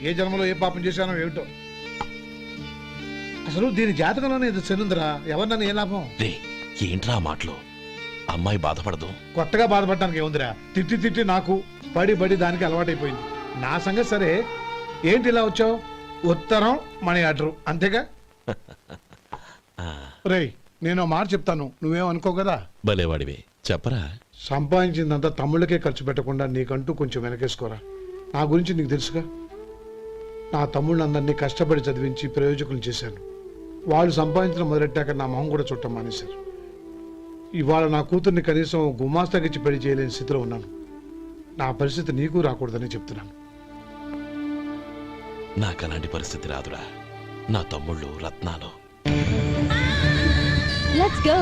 ఏ జన్మలో ఏ పాపం చేశానో ఏమిటో. అసలు దీని జాతకంలోనే ఇది చెల్లుందిరా. ఎవరినన్నా ఏ లాభం? ఏంట్రా మాటలు? అమ్మాయి బాధపడదు. కొత్తగా బాధపడటానికి ఏముందిరా? తిట్టి తిట్టి నాకు పడి పడి దానికి అలవాటైపోయింది. నా సంగతి సరే, ఏంటి ఇలా వచ్చావు? ఉత్తరం మనీ ఆర్డరు అంతేగా. రేయ్, నేను మాట చెప్తాను, నువ్వేం అనుకో కదా. భలేవాడివి, చెప్పరా. సంపాదించిందంతా తమ్ముళ్ళకే ఖర్చు పెట్టకుండా నీకంటూ కొంచెం వెనకేసుకోరా. నా గురించి నీకు తెలుసుగా. నా తమ్ముళ్ళందరినీ కష్టపడి చదివించి ప్రయోజకులు చేశాను. వాళ్ళు సంపాదించడం మొదలెట్టాక నా మొహం కూడా చుట్టం మానేశారు. ఇవాళ నా కూతుర్ని కనీసం గుమాస్తాకిచ్చి పెళ్లి చేయలేని స్థితిలో ఉన్నాను. నా పరిస్థితి నీకు రాకూడదని చెప్తున్నాను. నాకు అలాంటి పరిస్థితి రాదురా. నా తమ్ముళ్ళు రత్నాలు. Let's go.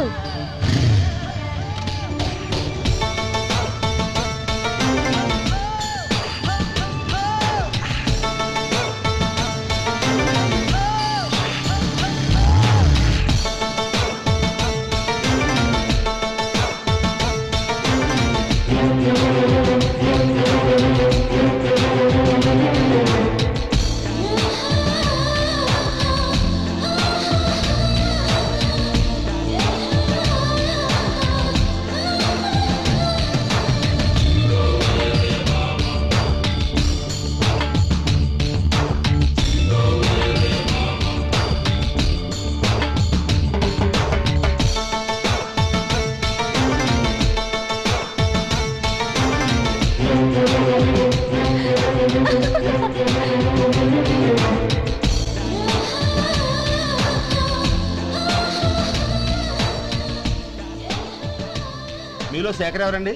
మీలో శేఖర్ ఎవరండి?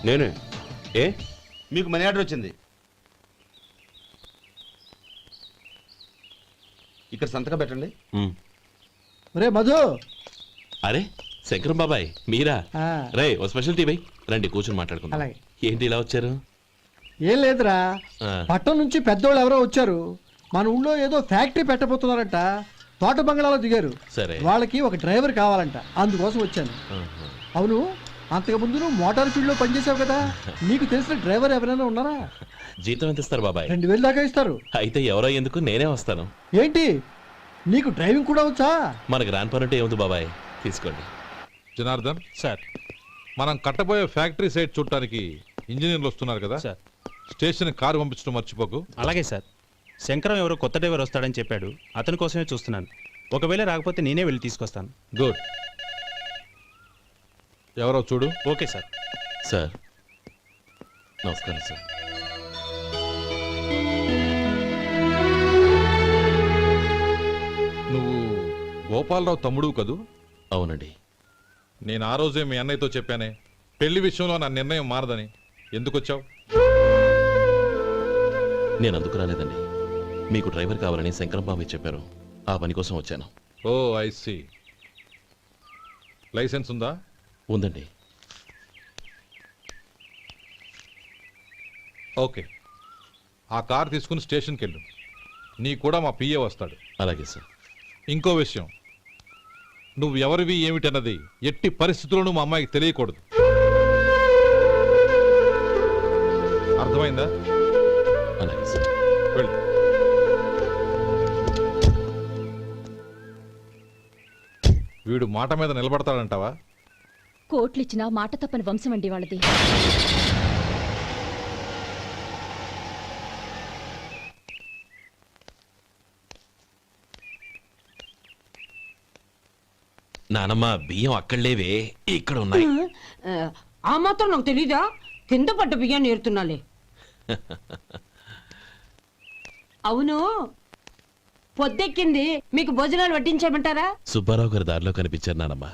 నేనే. ఏ? మీకు మనీ ఆర్డర్ వచ్చింది. ఇక్కడ సంతకం పెట్టండి. రే మధు. అరే శంకరం బాబాయ్, మీరా? రే, ఓ స్పెషల్ టీ బై. రండి కూర్చొని మాట్లాడుకుందాం. అలాగే. ఏంటి ఇలా వచ్చారు? ఏం లేదురా, ఆ, పట్టణం నుంచి పెద్దోళ్ళు ఎవరో వచ్చారు. మన ఊళ్ళో ఏదో ఫ్యాక్టరీ పెట్టబోతున్నారంట. తోట బంగ్లాలో దిగారు. సరే. వాళ్ళకి ఒక డ్రైవర్ కావాలంట, అందుకోసం వచ్చాను. ఆహా. అవును, అంతకుముందు నువ్వు మోటార్ ఫీల్డ్ లో పనిచేసావు కదా, నీకు తెలిసిన డ్రైవర్ ఎవరైనా ఉన్నారా? జీతం ఎంత ఇస్తారు బాబాయ్? 2000 దాకా ఇస్తారు. అయితే ఎవరో ఎందుకు, నేనే వస్తాను. ఏంటి, నీకు డ్రైవింగ్ కూడా వచ్చా? మనకు రాని పని అంటే ఏముంది బాబాయ్, తీసుకోండి. జనార్దన్ సార్. మనం కట్టబోయే ఫ్యాక్టరీ సైట్ చూడటానికి ఇంజనీర్లు వస్తున్నారు కదా సార్. స్టేషన్ కారు పంపించడం మర్చిపోకు. అలాగే సార్. శంకరం ఎవరో కొత్త డ్రైవర్ వస్తాడని చెప్పాడు, అతని కోసమే చూస్తున్నాను. ఒకవేళ రాకపోతే నేనే వెళ్ళి తీసుకొస్తాను. గుడ్. ఎవరో చూడు. Okay sir. సార్ నమస్కారం సార్. నువ్వు గోపాలరావు తమ్ముడు కదూ? అవునండి. నేను ఆ రోజే మీ అన్నయ్యతో చెప్పానే, పెళ్లి విషయంలో నా నిర్ణయం మారదని. ఎందుకు వచ్చావు? నేను అందుకు రాలేదండి. మీకు డ్రైవర్ కావాలని శంకరం బాబాయ్ చెప్పారు. ఆ పని కోసం వచ్చాను. ఓ ఐ సీ. లైసెన్స్ ఉందా? ఉందండి. ఓకే, ఆ కార్ తీసుకుని స్టేషన్కి వెళ్ళు. నీ కూడా మా పిఏ వస్తాడు. అలాగే సార్. ఇంకో విషయం, నువ్వు ఎవరివి ఏమిటన్నది ఎట్టి పరిస్థితుల్లోనూ మా అమ్మాయికి తెలియకూడదు. అర్థమైందా? అలాగే సార్. వెళ్ళు. వీడు మాట మీద నిలబడతాడంటావా? కోట్లిచ్చినా మాట తప్పని వంశం అండి వాళ్ళది. నానమ్మ, బియ్యం అక్కడలేవే, ఇక్కడ ఉన్నాయి. ఆ మాత్రం నాకు తెలీదా? కింద పడ్డ బియ్యాన్ని ఏరుతున్నాలే. అవును, పొద్దెక్కింది, మీకు భోజనాలు వడ్డించేయమంటారా? సుబ్బారావు గారి దారిలో కనిపించారు నానమ్మ.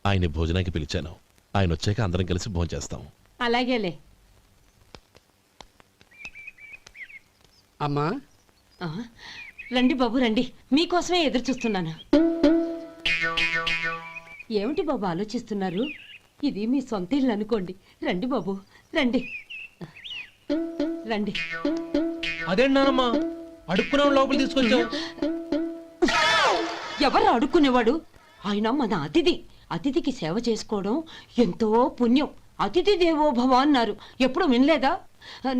ఆయన్ని భోజనానికి పిలిచాను. ఆయన వచ్చాక అందరం కలిసి భోజనం చేస్తాం. అలాగేలే. అమ్మా, రండి బాబు రండి, మీకోసమే ఎదురు చూస్తున్నాను. ఏమిటి బాబు ఆలోచిస్తున్నారు? ఇది మీ సొంత ఇల్లు అనుకోండి. రండి బాబు రండి రండి. అదేంటమ్మా అడుక్కునే లోపల తీసుకొచ్చావు? ఎవరు అడుక్కునేవాడు? ఆయన మన అతిథి. అతిథికి సేవ చేసుకోవడం ఎంతో పుణ్యం. అతిథి దేవో భవ అన్నారు. ఎప్పుడు వినలేదా?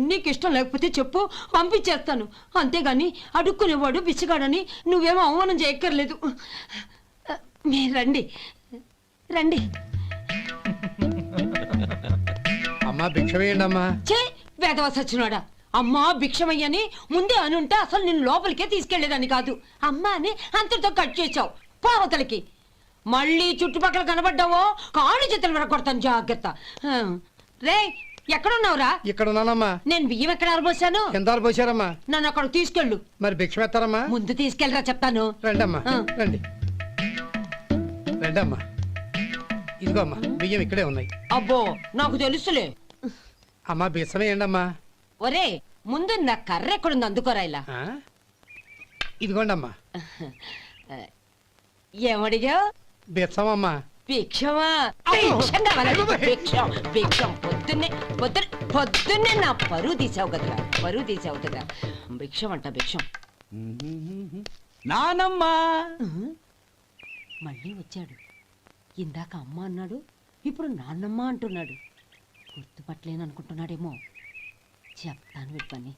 నీకు ఇష్టం లేకపోతే చెప్పు, పంపించేస్తాను. అంతేగాని అడుక్కునేవాడు బిచ్చగాడని నువ్వేమో అవమానం చేయక్కర్లేదు. మీరు రండి రండి. అమ్మా భిక్ష వేయండి అమ్మా. చే వేదవ సచ్చినోడా, అమ్మా భిక్షమయ్యని ముందే అనుంటే అసలు నేను లోపలికే తీసుకెళ్లేదని కాదు. అమ్మా అని అంతటితో కట్ చేసావు. పావతలకి మళ్ళీ చుట్టుపక్కల కనబడ్డావో కాళ్ళు చేతులు విరగొడతాను, జాగ్రత్త. రే, ఎక్కడున్నావురా? ఇక్కడ ఉన్నానమ్మా. నేను బియ్యం ఎక్కడ ఆరబోసాను? ఎంత పోసారమ్మా? నన్ను అక్కడ తీసుకెళ్ళు. మరి భిక్ష పెడతారమ్మా? ముందు తీసుకెళ్ళరా చెప్తాను. రండమ్మా రండి రండమ్మా. ఇదిగో అమ్మా, బియ్యం ఇక్కడే ఉన్నాయి. అబ్బో, నాకు తెలుసులే. అమ్మా బిచ్చం వేయండి అమ్మా. ఒరే, ముందు నా కర్ర ఎక్కడుంది, అందుకోరా. ఇలా ఇదిగోండి అమ్మా. ఏమడిగా? బిచ్చమమ్మా. భిక్షమా? భిక్షం కావాలండి. భిక్షం భిక్షం. పొద్దున్నే నా పరువు తీసావు కదరా, పరువు తీసావు కదా. భిక్షం అంట, భిక్షం. నానమ్మా మళ్ళీ వచ్చాడు. ఇందాక అమ్మ అన్నాడు, ఇప్పుడు నాన్నమ్మ అంటున్నాడు. గుర్తుపట్టలేననుకుంటున్నాడేమో. చెప్తాను వీడి పని.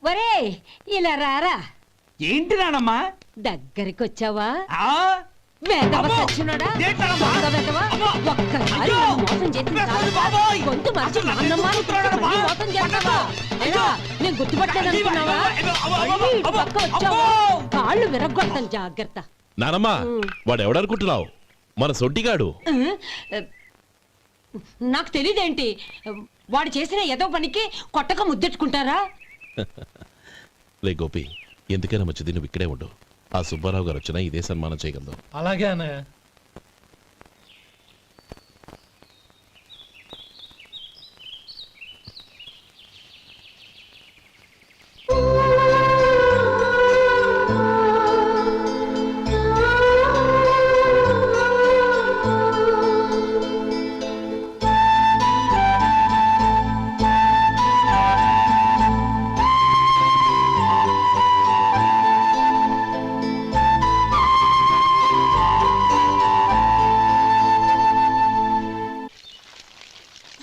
ఒరే, ఇలా రారా. ఏంటి నానమ్మా? దగ్గరికి వచ్చావా? వేదవ సచ్చినోడా, దొంగ వేదవ. ఒక్కసారి నన్ను మోసం చేసింది చాలు. గొంతు మార్చి నాన్నమ్మ అని పిలిచి మళ్ళీ మోసం చేస్తావా? ఎలా? నేను గుర్తుపట్టలేదనుకున్నావా? మళ్ళీ ఇటు పక్క వచ్చావా? కాళ్ళు విరగొడతాను, జాగ్రత్త. నానమ్మ, వాడు ఎవడనుకుంటున్నావు? మన సొంటిగాడు. నాకు తెలియదేంటి? వాడు చేసిన ఏదో పనికి కొట్టక ముద్దెట్టుకుంటారా? లే గోపి, ఎందుకైనా మంచిది నువ్వు ఇక్కడే ఉండు. ఆ సుబ్బారావు గారు వచ్చినా ఇదే సన్మానం చేయగలదు. అలాగే అన్నయ్య.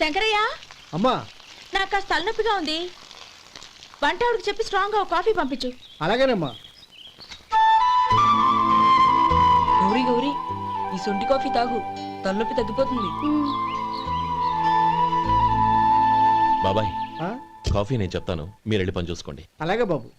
శంకరయ్య, అమ్మా, నాకు కాస్త తలనొప్పిగా ఉంది. వంట ఆవిడకి చెప్పి స్ట్రాంగ్ గా కాఫీ పంపించు. అలాగేనమ్మా. గౌరీ గౌరీ, ఈ సొంటి కాఫీ తాగు, తలనొప్పి తగ్గిపోతుంది. బాబాయ్, కాఫీ నేను చెప్తాను, మీరు వెళ్ళి పని చూసుకోండి. అలాగే బాబు.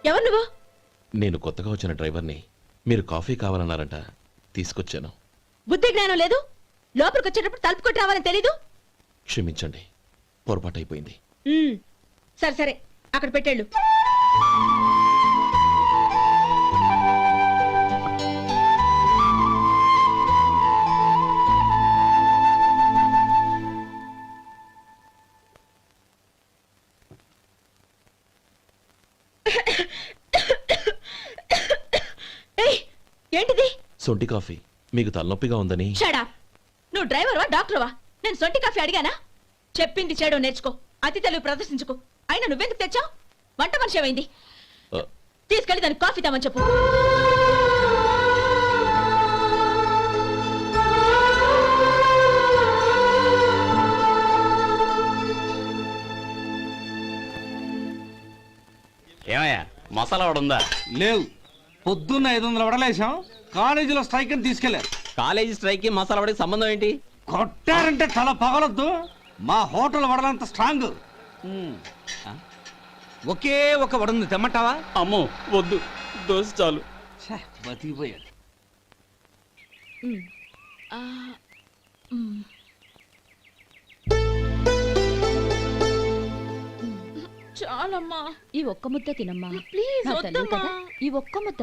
ఎవరు నువ్వు? నేను కొత్తగా వచ్చిన డ్రైవర్ని. మీరు కాఫీ కావాలన్నారంట, తీసుకొచ్చాను. బుద్ధి జ్ఞానం లేదు. లోపలికి వచ్చేటప్పుడు తలుపు కొట్టి రావాలని తెలీదు. క్షమించండి, పొరపాటు అయిపోయింది. సరే సరే, అక్కడ పెట్టేళ్ళు. ఏయ్, ఏంటిది? సొంటి కాఫీ. మీకు తలనొప్పిగా ఉందని. షడా, నువ్వు డ్రైవర్వా డాక్టర్వా? నేను సొంటి కాఫీ అడిగానా? చెప్పింది చేయడం నేర్చుకో, అతి తెలివి ప్రదర్శించుకో. అయినా నువ్వెందుకు తెచ్చావు? వంట మనిషి ఏమైంది? ఆ, తీసుకెళ్ళి దానికి కాఫీ తామని చెప్పు. ఏమయ్యా మసాలా వడ ఉందా? లేవు. పొద్దున్న 500 వడలేసాం. కాలేజీలో స్ట్రైక్ అని తీసుకెళ్లారు. కాలేజీ స్ట్రైక్ కి మసాలా వడకి సంబంధం ఏంటి? కొట్టారంటే తల పగలొద్దు. మా హోటల్ వడలంత స్ట్రాంగ్. ఒకే ఒక వడ ఉంది, తెమ్మంటావా? అమ్మో వద్దు, దోశ చాలు. బతికిపోయాడు. చాలమ్మా, ఈ ఒక్క ముద్ద తినమ్మా. ప్లీజ్ నా తల్లి వద్దమ్మా. కదా, ఈ ఒక్క ముద్ద.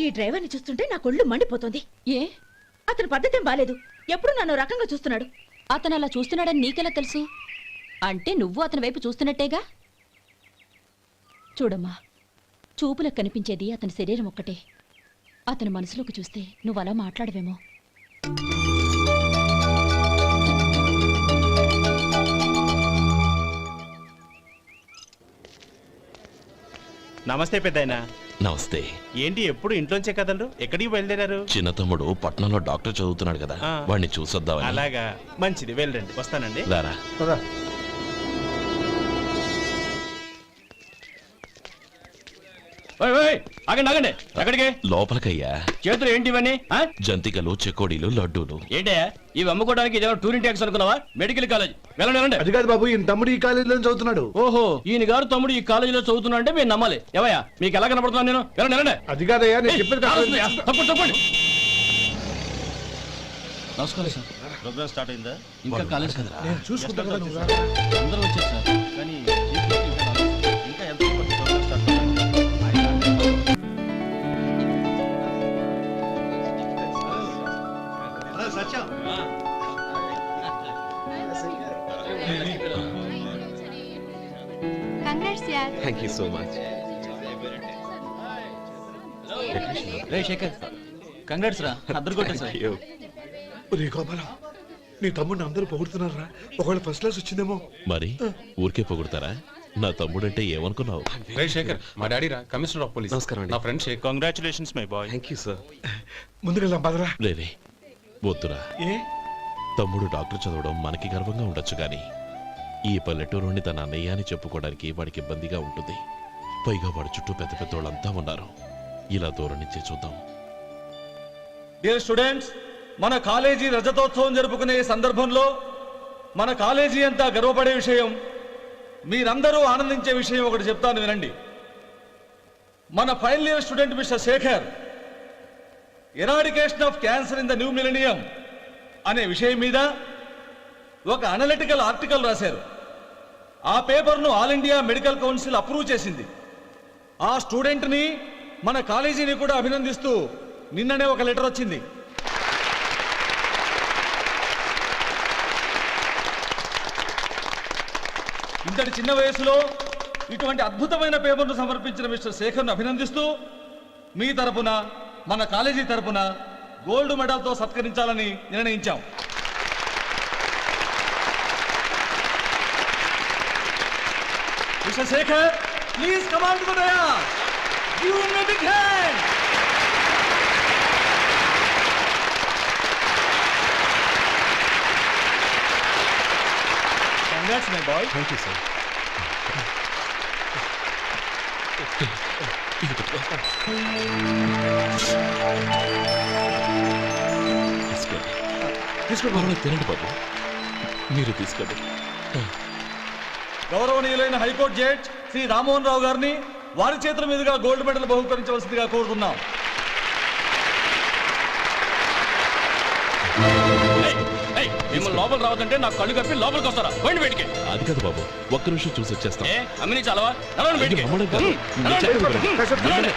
ఈ డ్రైవర్ని చూస్తుంటే నా కొళ్ళు మండిపోతుంది. ఏ, అతని పద్ధతి ఏం బాలేదు. ఎప్పుడు నన్ను రకంగా చూస్తున్నాడు. అతను అలా చూస్తున్నాడని నీకెలా తెలుసు? అంటే నువ్వు అతని వైపు చూస్తున్నట్టేగా. చూడమ్మా, చూపులకు కనిపించేది అతని శరీరం ఒక్కటే. అతని మనసులోకి చూస్తే నువ్వు అలా మాట్లాడవేమో. నమస్తే పెద్దాయనా. నమస్తే. ఏంటి ఎప్పుడు ఇంట్లోంచే కదలరు? ఎక్కడికి బయలుదేరారు? చిన్న తమ్ముడు పట్నంలో డాక్టర్ చదువుతున్నాడు కదా, ఆ. వాడిని చూసొద్దామని. అలాగా, మంచిది, వెళ్ళండి. వస్తానండి. రారా. ఆగండి ఆగండి, ఎక్కడికి? లోపలికయ్యా. చేతులు ఏంటి ఇవన్నీ? జంతికలు, చెకోడీలు, లడ్డూలు. ఏంటయ్యా ఇవి అమ్ముకోవడానికి ఇదేమో టూరింగ్ ట్యాక్స్ అనుకున్నావా? మెడికల్ కాలేజ్, వెళ్ళండి వెళ్ళండి. అది కాదు బాబు, ఈయన తమ్ముడు ఈ కాలేజీలో చదువుతున్నాడు. ఓహో, ఈయన గారు తమ్ముడు ఈ కాలేజీలో చదువుతున్నా అంటే మీరు నమ్మాలి. ఏవయ్యా మీకు ఎలా కనపడుతున్నాను నేను? వెళ్ళండి వెళ్ళండి. అది కాదయ్యా, నేను చెప్పేది కాదు. తప్పండి తప్పండి. నమస్కారం సార్. ప్రోగ్రామ్ స్టార్ట్ అయిందా? ఇంకా కాలేజ్ కదా, నేను చూసుకుంటాను కదా, నువ్వు రా. అందరూ వచ్చారు సార్, కానీ ఇంకా ఎంత ప్రోగ్రామ్ స్టార్ట్ అవ్వాలి? Thank you so much. రే శేఖర్, కంగ్రాట్స్ రా, అద్దరు కొట్టేసారు. ఒరే గోపాలం, నీ తమ్ముడిని అందరూ పొగుడుతున్నారా? ఒకవేళ ఫస్ట్ క్లాస్ వచ్చిందేమో. మరి ఊరికే పొగుడతారా? నా తమ్ముడంటే ఏమనుకున్నావు? రే శేఖర్, మా డాడీ రా, కమిషనర్ ఆఫ్ పోలీస్. నమస్కారం నా friend Shekar. Congratulations my boy. Thank you sir. ముందుకెళ్దాం పదరా. లేదే, వద్దురా. ఏ తమ్ముడు డాక్టర్ చదవడం మనకి గర్వంగా ఉండొచ్చు, కానీ ఈ పల్లెటూరుని తన అన్నయ్య అని చెప్పుకోవడానికి వాడికి ఇబ్బందిగా ఉంటుంది. పైగా వాడి చుట్టూ పెద్ద పెద్ద వాళ్ళంతా ఉన్నారు. ఇలా దూరం నుంచే చూద్దాం. డియర్ స్టూడెంట్స్, మన కాలేజీ రజతోత్సవం జరుపుకునే ఈ సందర్భంలో మన కాలేజీ అంతా గర్వపడే విషయం, మీరందరూ ఆనందించే విషయం ఒకటి చెప్తాను వినండి. మన final year student mister Shekhar eradication of cancer in the new millennium అనే విషయం మీద ఒక అనలిటికల్ ఆర్టికల్ రాశారు. ఆ పేపర్ను all India medical council approve చేసింది. ఆ స్టూడెంట్ని, మన కాలేజీని కూడా అభినందిస్తూ నిన్ననే ఒక లెటర్ వచ్చింది. ఇంతటి చిన్న వయసులో ఇటువంటి అద్భుతమైన పేపర్ను సమర్పించిన మిస్టర్ శేఖర్ను అభినందిస్తూ మీ తరపున, మన కాలేజీ తరపున గోల్డ్ మెడల్తో సత్కరించాలని నిర్ణయించాం. Mister Shekar, please come on to the dais. Give him a big hand. Congrats my boy. Thank you sir. తీసుకోండి తినండి బాబు, మీరు తీసుకోండి. గౌరవనీయులైన హైకోర్టు జడ్జ్ శ్రీ రామ్మోహన్ రావు గారిని వారి చేతుల మీదుగా గోల్డ్ మెడల్ బహుకరించవలసిందిగా కోరుతున్నాం. మిమ్మల్ని లోపల రావద్దంటే నాకు కళ్ళు కప్పి లోపలికి వస్తారా? పోయింది బయటికి. అది కాదు బాబు, ఒక్క నిమిషం చూసి వచ్చేస్తాం. అమ్మిని చాలవా? నడవండి బయటికి. మమ్మల్ని కాదు, నేను చెప్పేది వినండి.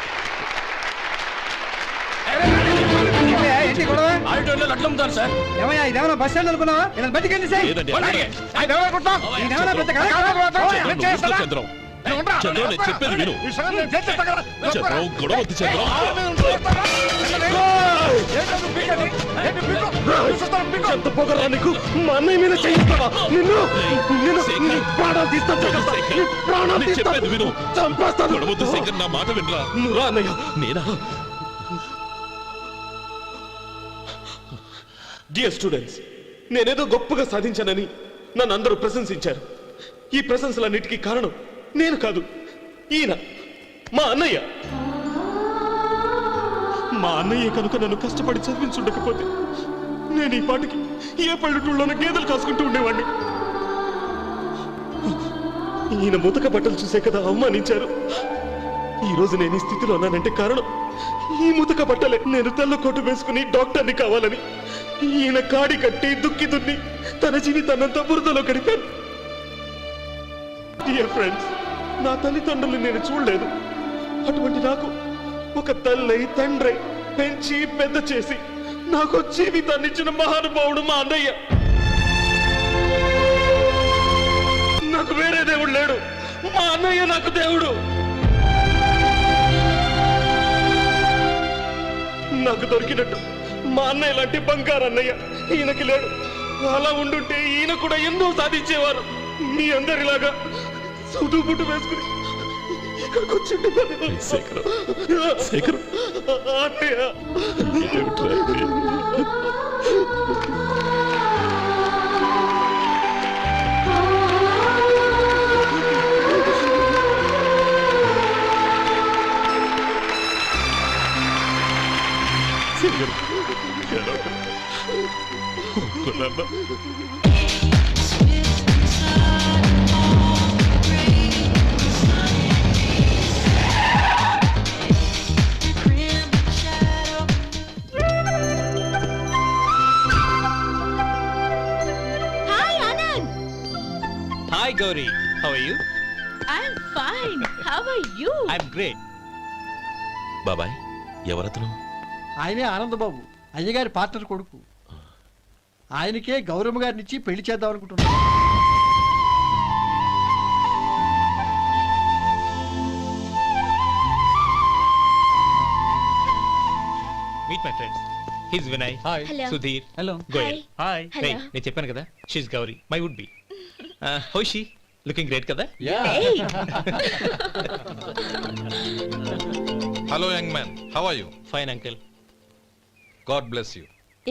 ఆడిటోరియంలో లడ్లు అమ్ముతారు సార్. ఇదేమన్నా బస్ స్టాండ్ అనుకున్నావా? బయటికి లేదండి, చంద్రం, చంద్రం, నేను చెప్పేది విను. చంద్రం, గొడవ వద్దు చంద్రం. ఎంత పొగరా నీకు? మా అన్నయ్య మీద చేయిస్తావా? నిన్ను ప్రాణాలు తీస్తాను. చెప్పేది విను. చంపేస్తాను. గొడవ వద్దు శేఖర్, నా మాట వినరా. నువ్వు అన్నయ్య. నేనా? డియర్ స్టూడెంట్స్, నేనేదో గొప్పగా సాధించానని నన్ను అందరూ ప్రశంసించారు. ఈ ప్రశంసలన్నిటికీ కారణం నేను కాదు, ఈయన మా అన్నయ్య. మా అన్నయ్య కనుక నన్ను కష్టపడి చదివించుండకపోతే నేను ఈ పాటికి ఏ పల్లెటూళ్ళలోనూ గేదెలు కాసుకుంటూ ఉండేవాడిని. ఈయన ముతక బట్టలు చూసే కదా అవమానించారు. ఈ రోజు నేను ఈ స్థితిలో ఉన్నానంటే కారణం ఈ ముతక బట్టలే. నేను తెల్ల కోటు వేసుకుని డాక్టర్ని కావాలని ఈయన కాడి కట్టి దుక్కి దున్ని తన జీవితాన్నంతా బురదలో గడిపాను. డియర్ ఫ్రెండ్స్, నా తల్లిదండ్రులు నేను చూడలేదు. అటువంటి నాకు ఒక తల్లి తండ్రి పెంచి పెద్ద చేసి నాకు జీవితాన్ని ఇచ్చిన మహానుభావుడు మా అన్నయ్య. నాకు వేరే దేవుడు లేడు, మా అన్నయ్య నాకు దేవుడు. నాకు దొరికినట్టు మా అన్నయ్య లాంటి బంగారు అన్నయ్య ఈయనకి లేడు. అలా ఉండుంటే ఈయన కూడా ఎన్నో సాధించేవారు. మీ అందరిలాగా సూటు బుట్టు వేసుకుని ఇక్కడికి వచ్చిండు. అన్నయ్య hi Gauri, how are you? I'm fine. How are you? I'm great. బాబాయ్, ఎవరతను? ఆయనే ఆనందబాబు, అయ్యగారి పార్ట్నర్ కొడుకు. ఆయనకే గౌరమ్మ గారిని ఇచ్చి పెళ్లి చేద్దాం అనుకుంటున్నాను. Meet my friends. He's Vinay. Hi. Hello. Sudhir. Hello. Goyal. Hi. Hey, Hello. నేను చెప్పాను కదా, she's Gauri, my would be. How is she? Looking great కదా? Hey. Hello young man, how are you? Fine uncle. God bless you.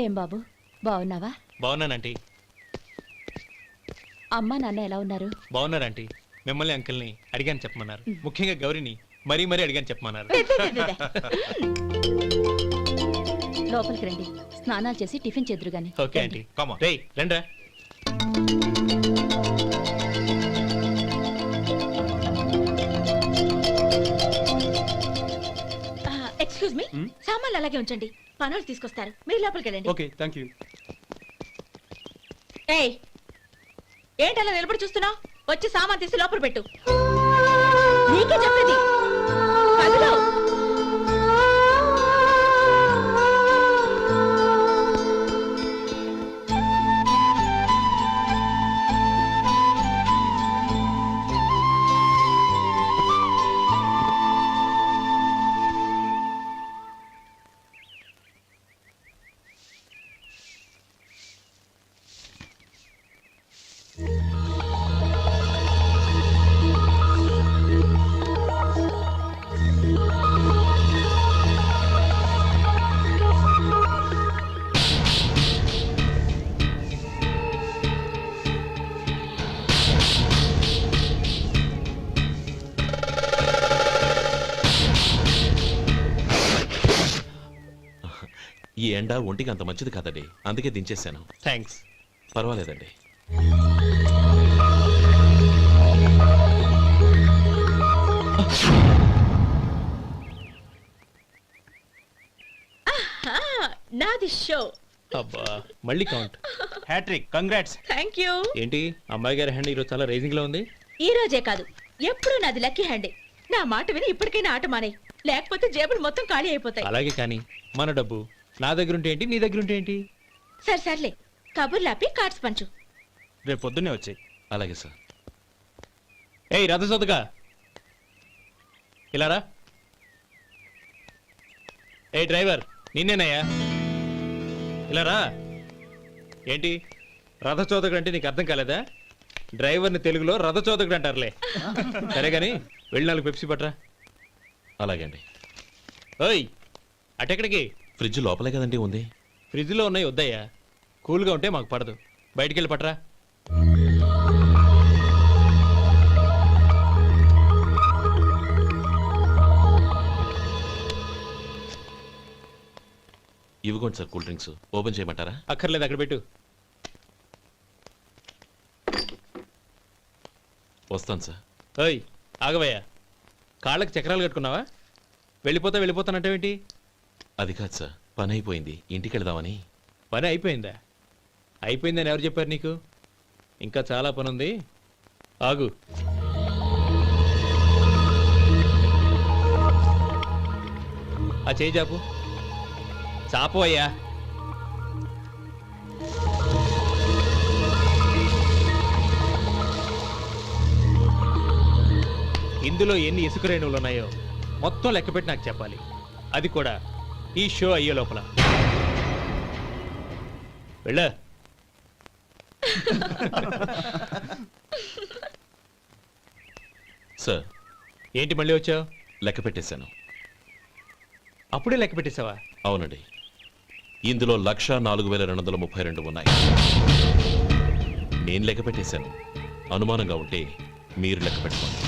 ఏం బాబు, బాగున్నావా? బాగున్నానంటీ. అమ్మా నాన్న ఎలా ఉన్నారు? బాగున్నారంటీ. మిమ్మల్ని అంకుల్ని అడిగాను చెప్పమన్నారు. ముఖ్యంగా గౌరీని మరీ అడిగాను చెప్పమన్నారు. లోపలికి రండి, స్నానాలు చేసి టిఫిన్ చేద్దురు గాని. Okay aunty. Come on. రేయ్ రండ్రా. ఎక్స్క్యూజ్ మీ, సామాన్లు అలాగే ఉంచండి, పనులు తీసుకొస్తారు. మీరు లోపలికి వెళ్ళండి. Okay, thank you. ఏయ్, ఏంటి అలా నిలబడి చూస్తున్నావు? వచ్చి సామాన్ తీసి లోపల పెట్టు. నీకే చెప్పేది. కదులు. ఈ ఎండ ఒంటికి అంత మంచిది కాదండి, అందుకే దించేశాను. థ్యాంక్స్. పర్వాలేదండి. నాది షో. అబ్బా మళ్ళీ count. Hattrick, congrats. Thank you. ఏంటి అమ్మాయి గారి హ్యాండ్ ఈరోజు చాలా రేజింగ్ లో ఉంది. ఈ రోజే కాదు, ఎప్పుడు నాది లక్కీ హ్యాండే. నా మాట విని ఇప్పటికైనా ఆట మానే, లేకపోతే జేబులు మొత్తం ఖాళీ అయిపోతాయి. అలాగే కానీ మన డబ్బు నా దగ్గర ఉంటే ఏంటి, నీ దగ్గర ఉంటే ఏంటి? సరే సర్లే, కబుర్లు ఆపి కార్డ్స్ పంచు. రేపు పొద్దున్నే వచ్చాయి. అలాగే సార్. ఏయ్ రథ సోదగా, ఇలా రా. ఏ డ్రైవర్, నిన్నేనయ్యా, ఇలా రా. ఏంటి రథచోదకుడు అంటే నీకు అర్థం కాలేదా? డ్రైవర్ని తెలుగులో రథచోదకుడు అంటారులే. సరే కానీ వెళ్ళి 4 పెప్సీ పట్రా. అలాగే అండి. ఓయ్ అటెక్కడికి? ఫ్రిడ్జ్ లోపలే కదండి ఉంది. ఫ్రిడ్జ్లో ఉన్నాయి వద్దయ్యా, కూల్గా ఉంటే మాకు పడదు. బయటికి వెళ్ళి పట్రా. ఇవ్వకోండి సార్, కూల్ డ్రింక్స్. ఓపెన్ చేయమంటారా? అక్కర్లేదు, అక్కడ పెట్టు. వస్తాను సార్. ఓయ్ ఆగవయ్యా, కాళ్ళకి చక్రాలు కట్టుకున్నావా? వెళ్ళిపోతానంటావేంటి? అది కాదు సార్, పని అయిపోయింది, ఇంటికి వెళదామని. పని అయిపోయిందా? అయిపోయిందని ఎవరు చెప్పారు నీకు? ఇంకా చాలా పని ఉంది, ఆగు. ఆ చేయి చాపు. చాపు అయ్యా. ఇందులో ఎన్ని ఇసుక రేణువులు ఉన్నాయో మొత్తం లెక్కపెట్టి నాకు చెప్పాలి, అది కూడా ఈ షో అయ్యే లోపల. వెళ్ళ. సార్. ఏంటి మళ్ళీ వచ్చావు? లెక్క పెట్టేశాను. అప్పుడే లెక్క పెట్టేశావా? అవునండి. ఇందులో 1,04,232 ఉన్నాయి. నేను లెక్క పెట్టేశాను. అనుమానంగా ఉంటే మీరు లెక్క పెట్టుకోండి.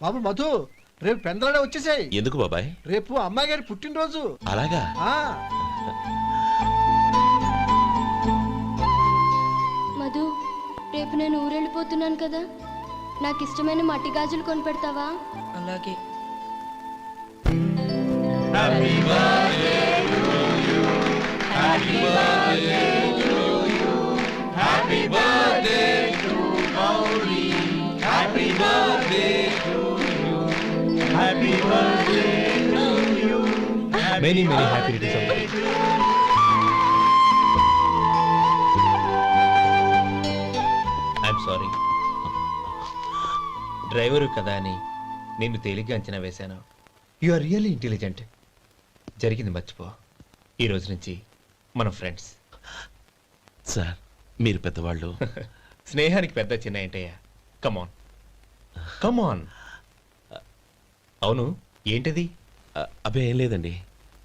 బాబు మధు, రేపు పెందలాడే వచ్చేసాయి. ఎందుకు బాబాయ్? రేపు అమ్మాయి గారి పుట్టినరోజు. అలాగా? మధు, రేపు నేను ఊరెళ్ళిపోతున్నాను కదా, నాకు ఇష్టమైన మట్టి గాజులు కొనిపెడతావా? అలాగే. Many happy returns of the day. I'm sorry. Driver కదా అని నిన్ను తేలిగ్గా అంచనా వేశాను. You are really intelligent. జరిగింది మర్చిపో. ఈ రోజు నుంచి మనం ఫ్రెండ్స్. సార్, మీరు పెద్దవాళ్ళు. స్నేహానికి పెద్ద చిన్న ఏంటయ్యా? కమాన్ కమాన్. అవును, ఏంటది? అబ్బే ఏం లేదండి.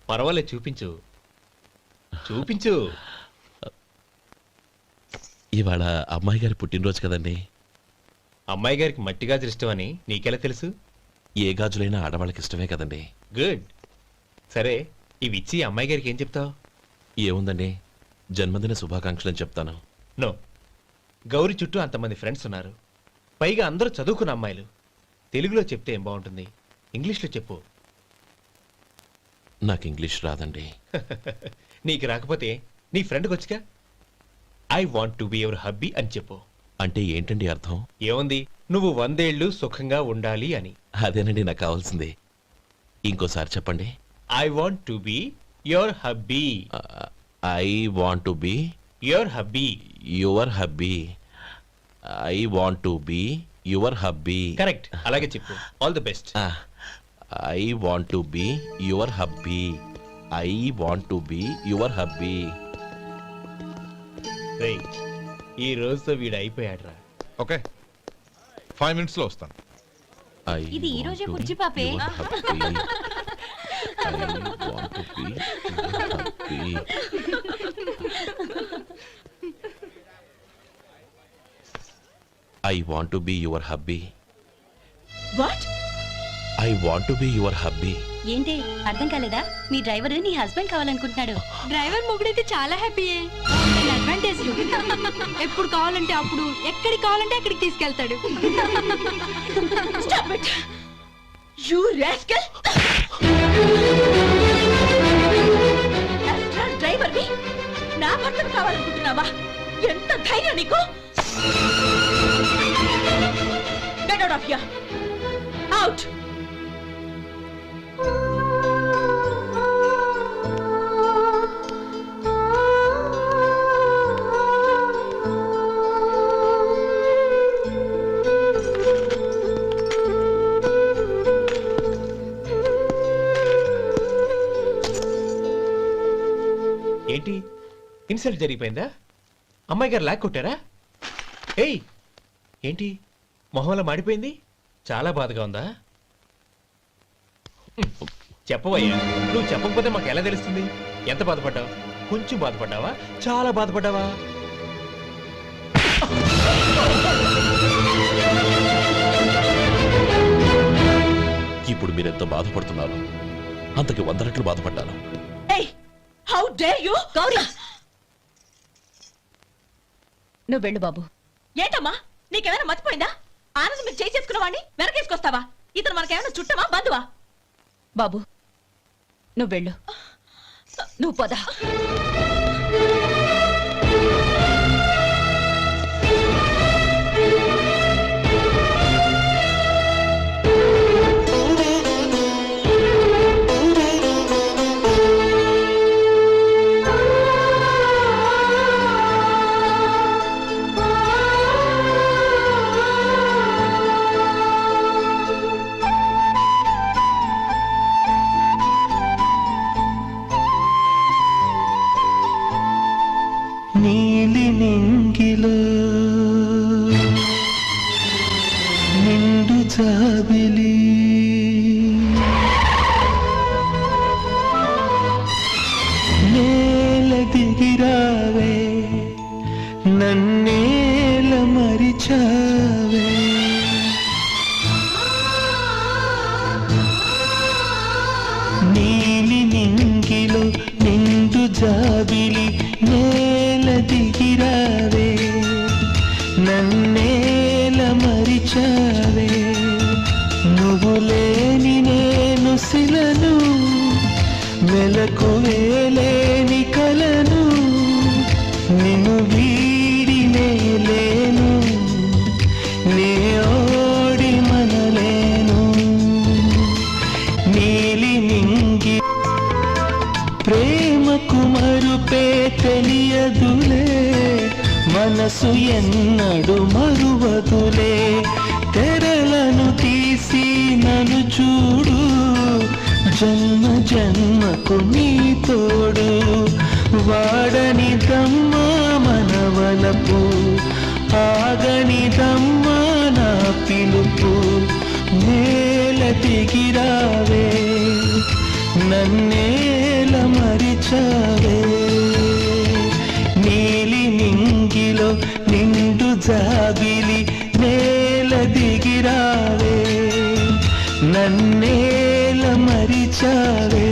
పర్వాలేదు, చూపించు చూపించు. ఇవాళ అమ్మాయి గారి పుట్టినరోజు కదండి. అమ్మాయి గారికి మట్టి గాజులు ఇష్టమని నీకెలా తెలుసు? ఏ గాజులైనా ఆడవాళ్ళకి ఇష్టమే కదండి. గుడ్. సరే, ఇవి ఇచ్చి అమ్మాయి గారికి ఏం చెప్తావు? ఏముందండి, జన్మదిన శుభాకాంక్షలు అని చెప్తాను. నో, గౌరీ చుట్టూ అంతమంది ఫ్రెండ్స్ ఉన్నారు, పైగా అందరూ చదువుకున్న అమ్మాయిలు. తెలుగులో చెప్తే ఏం బాగుంటుంది, ఇంగ్లీష్లో చెప్పు. నాకు ఇంగ్లీష్ రాదండి. నీకు రాకపోతే నీ ఫ్రెండ్కి వచ్చిగా I want to be your hubby అని చెప్పు. అంటే ఏంటండి అర్థం? ఏముంది, నువ్వు 100 ఏళ్ళు సుఖంగా ఉండాలి అని. అదేనండి నాకు కావాల్సింది. ఇంకోసారి చెప్పండి. I want to be your hubby. I want to be your hubby. Your hubby. I want to be your hubby. Correct, అలాగే చెప్పు. All the best. I want to be your hubby. I want to be your hubby. ఈ రోజుతో వీడు అయిపోయాడ్రా. Okay, 5 minutes లో వస్తాను. ఇది ఈ రోజే బుజ్జి పాపే. I want to be your hubby. What? I want to be your hubby. ఏంటి అర్థం కాలేదా? మీ డ్రైవర్ నీ హస్బెండ్ కావాలనుకుంటున్నాడు. డ్రైవర్ మొగుడైతే చాలా హ్యాపీయే. అడ్వాంటేజ్ ఎప్పుడు కావాలంటే అప్పుడు, ఎక్కడికి కావాలంటే అక్కడికి తీసుకెళ్తాడు. Stop it! You rascal! Driver నా భర్తను కావాలనుకుంటున్నావా? ఎంత ధైర్యం నీకు? Get out of here! Out! ఏంటి ఇన్సల్ట్ జరిగిపోయిందా? అమ్మాయి గారు లాక్ కొట్టారా? ఏయ్ ఏంటి మొహంలో మాడిపోయింది? చాలా బాధగా ఉందా? చెప్పవయ్యా, నువ్వు చెప్పకపోతే మాకు ఎలా తెలుస్తుంది? ఎంత బాధపడ్డావు? కొంచెం బాధపడ్డావా? చాలా బాధపడ్డావా? ఇప్పుడు మీరెంత బాధపడుతున్నారు అంతకి 100 రెట్లు బాధపడ్డాను. How dare you? గౌరీ, నువ్వు వెళ్ళు బాబు. ఏంటమ్మా నీకేమైనా మర్చిపోయిందా? ఆనందం మీరు చేసుకున్న వాడిని వెనకేసుకొస్తావా? ఇతను మనకేమైనా చుట్టమా బంధువా? బాబు నువ్వు వెళ్ళు. నువ్వు పద. నీలి నింగిలో నిండు జాబిలి నేల దిగిరావే నన్నేల మరిచావే నీలి నింగిలో నిండు జాబిలి నేల దిగిరావే నన్నేల మరిచావే నువ్వు లేని నేను శిలను మెలకువే లేని కలను నిన్ను వీడినే లేను నే ఓడి మనలేను నీలి నింగి ప్రేమకు మరుపే తెలియదులే మనసు ఎన్నడు మరువదులే తెరలను తీసి నన్ను చూడు జన్మ జన్మకు నీ తోడు వాడని దమ్మ మనవలపు ఆగని దమ్మ నా పిలుపు నేల దిగిరావే నన్నేల మరిచావే నీలి నింగిలో నిండు జాబిలి నేల దిగిరావే నన్నేల మరిచావే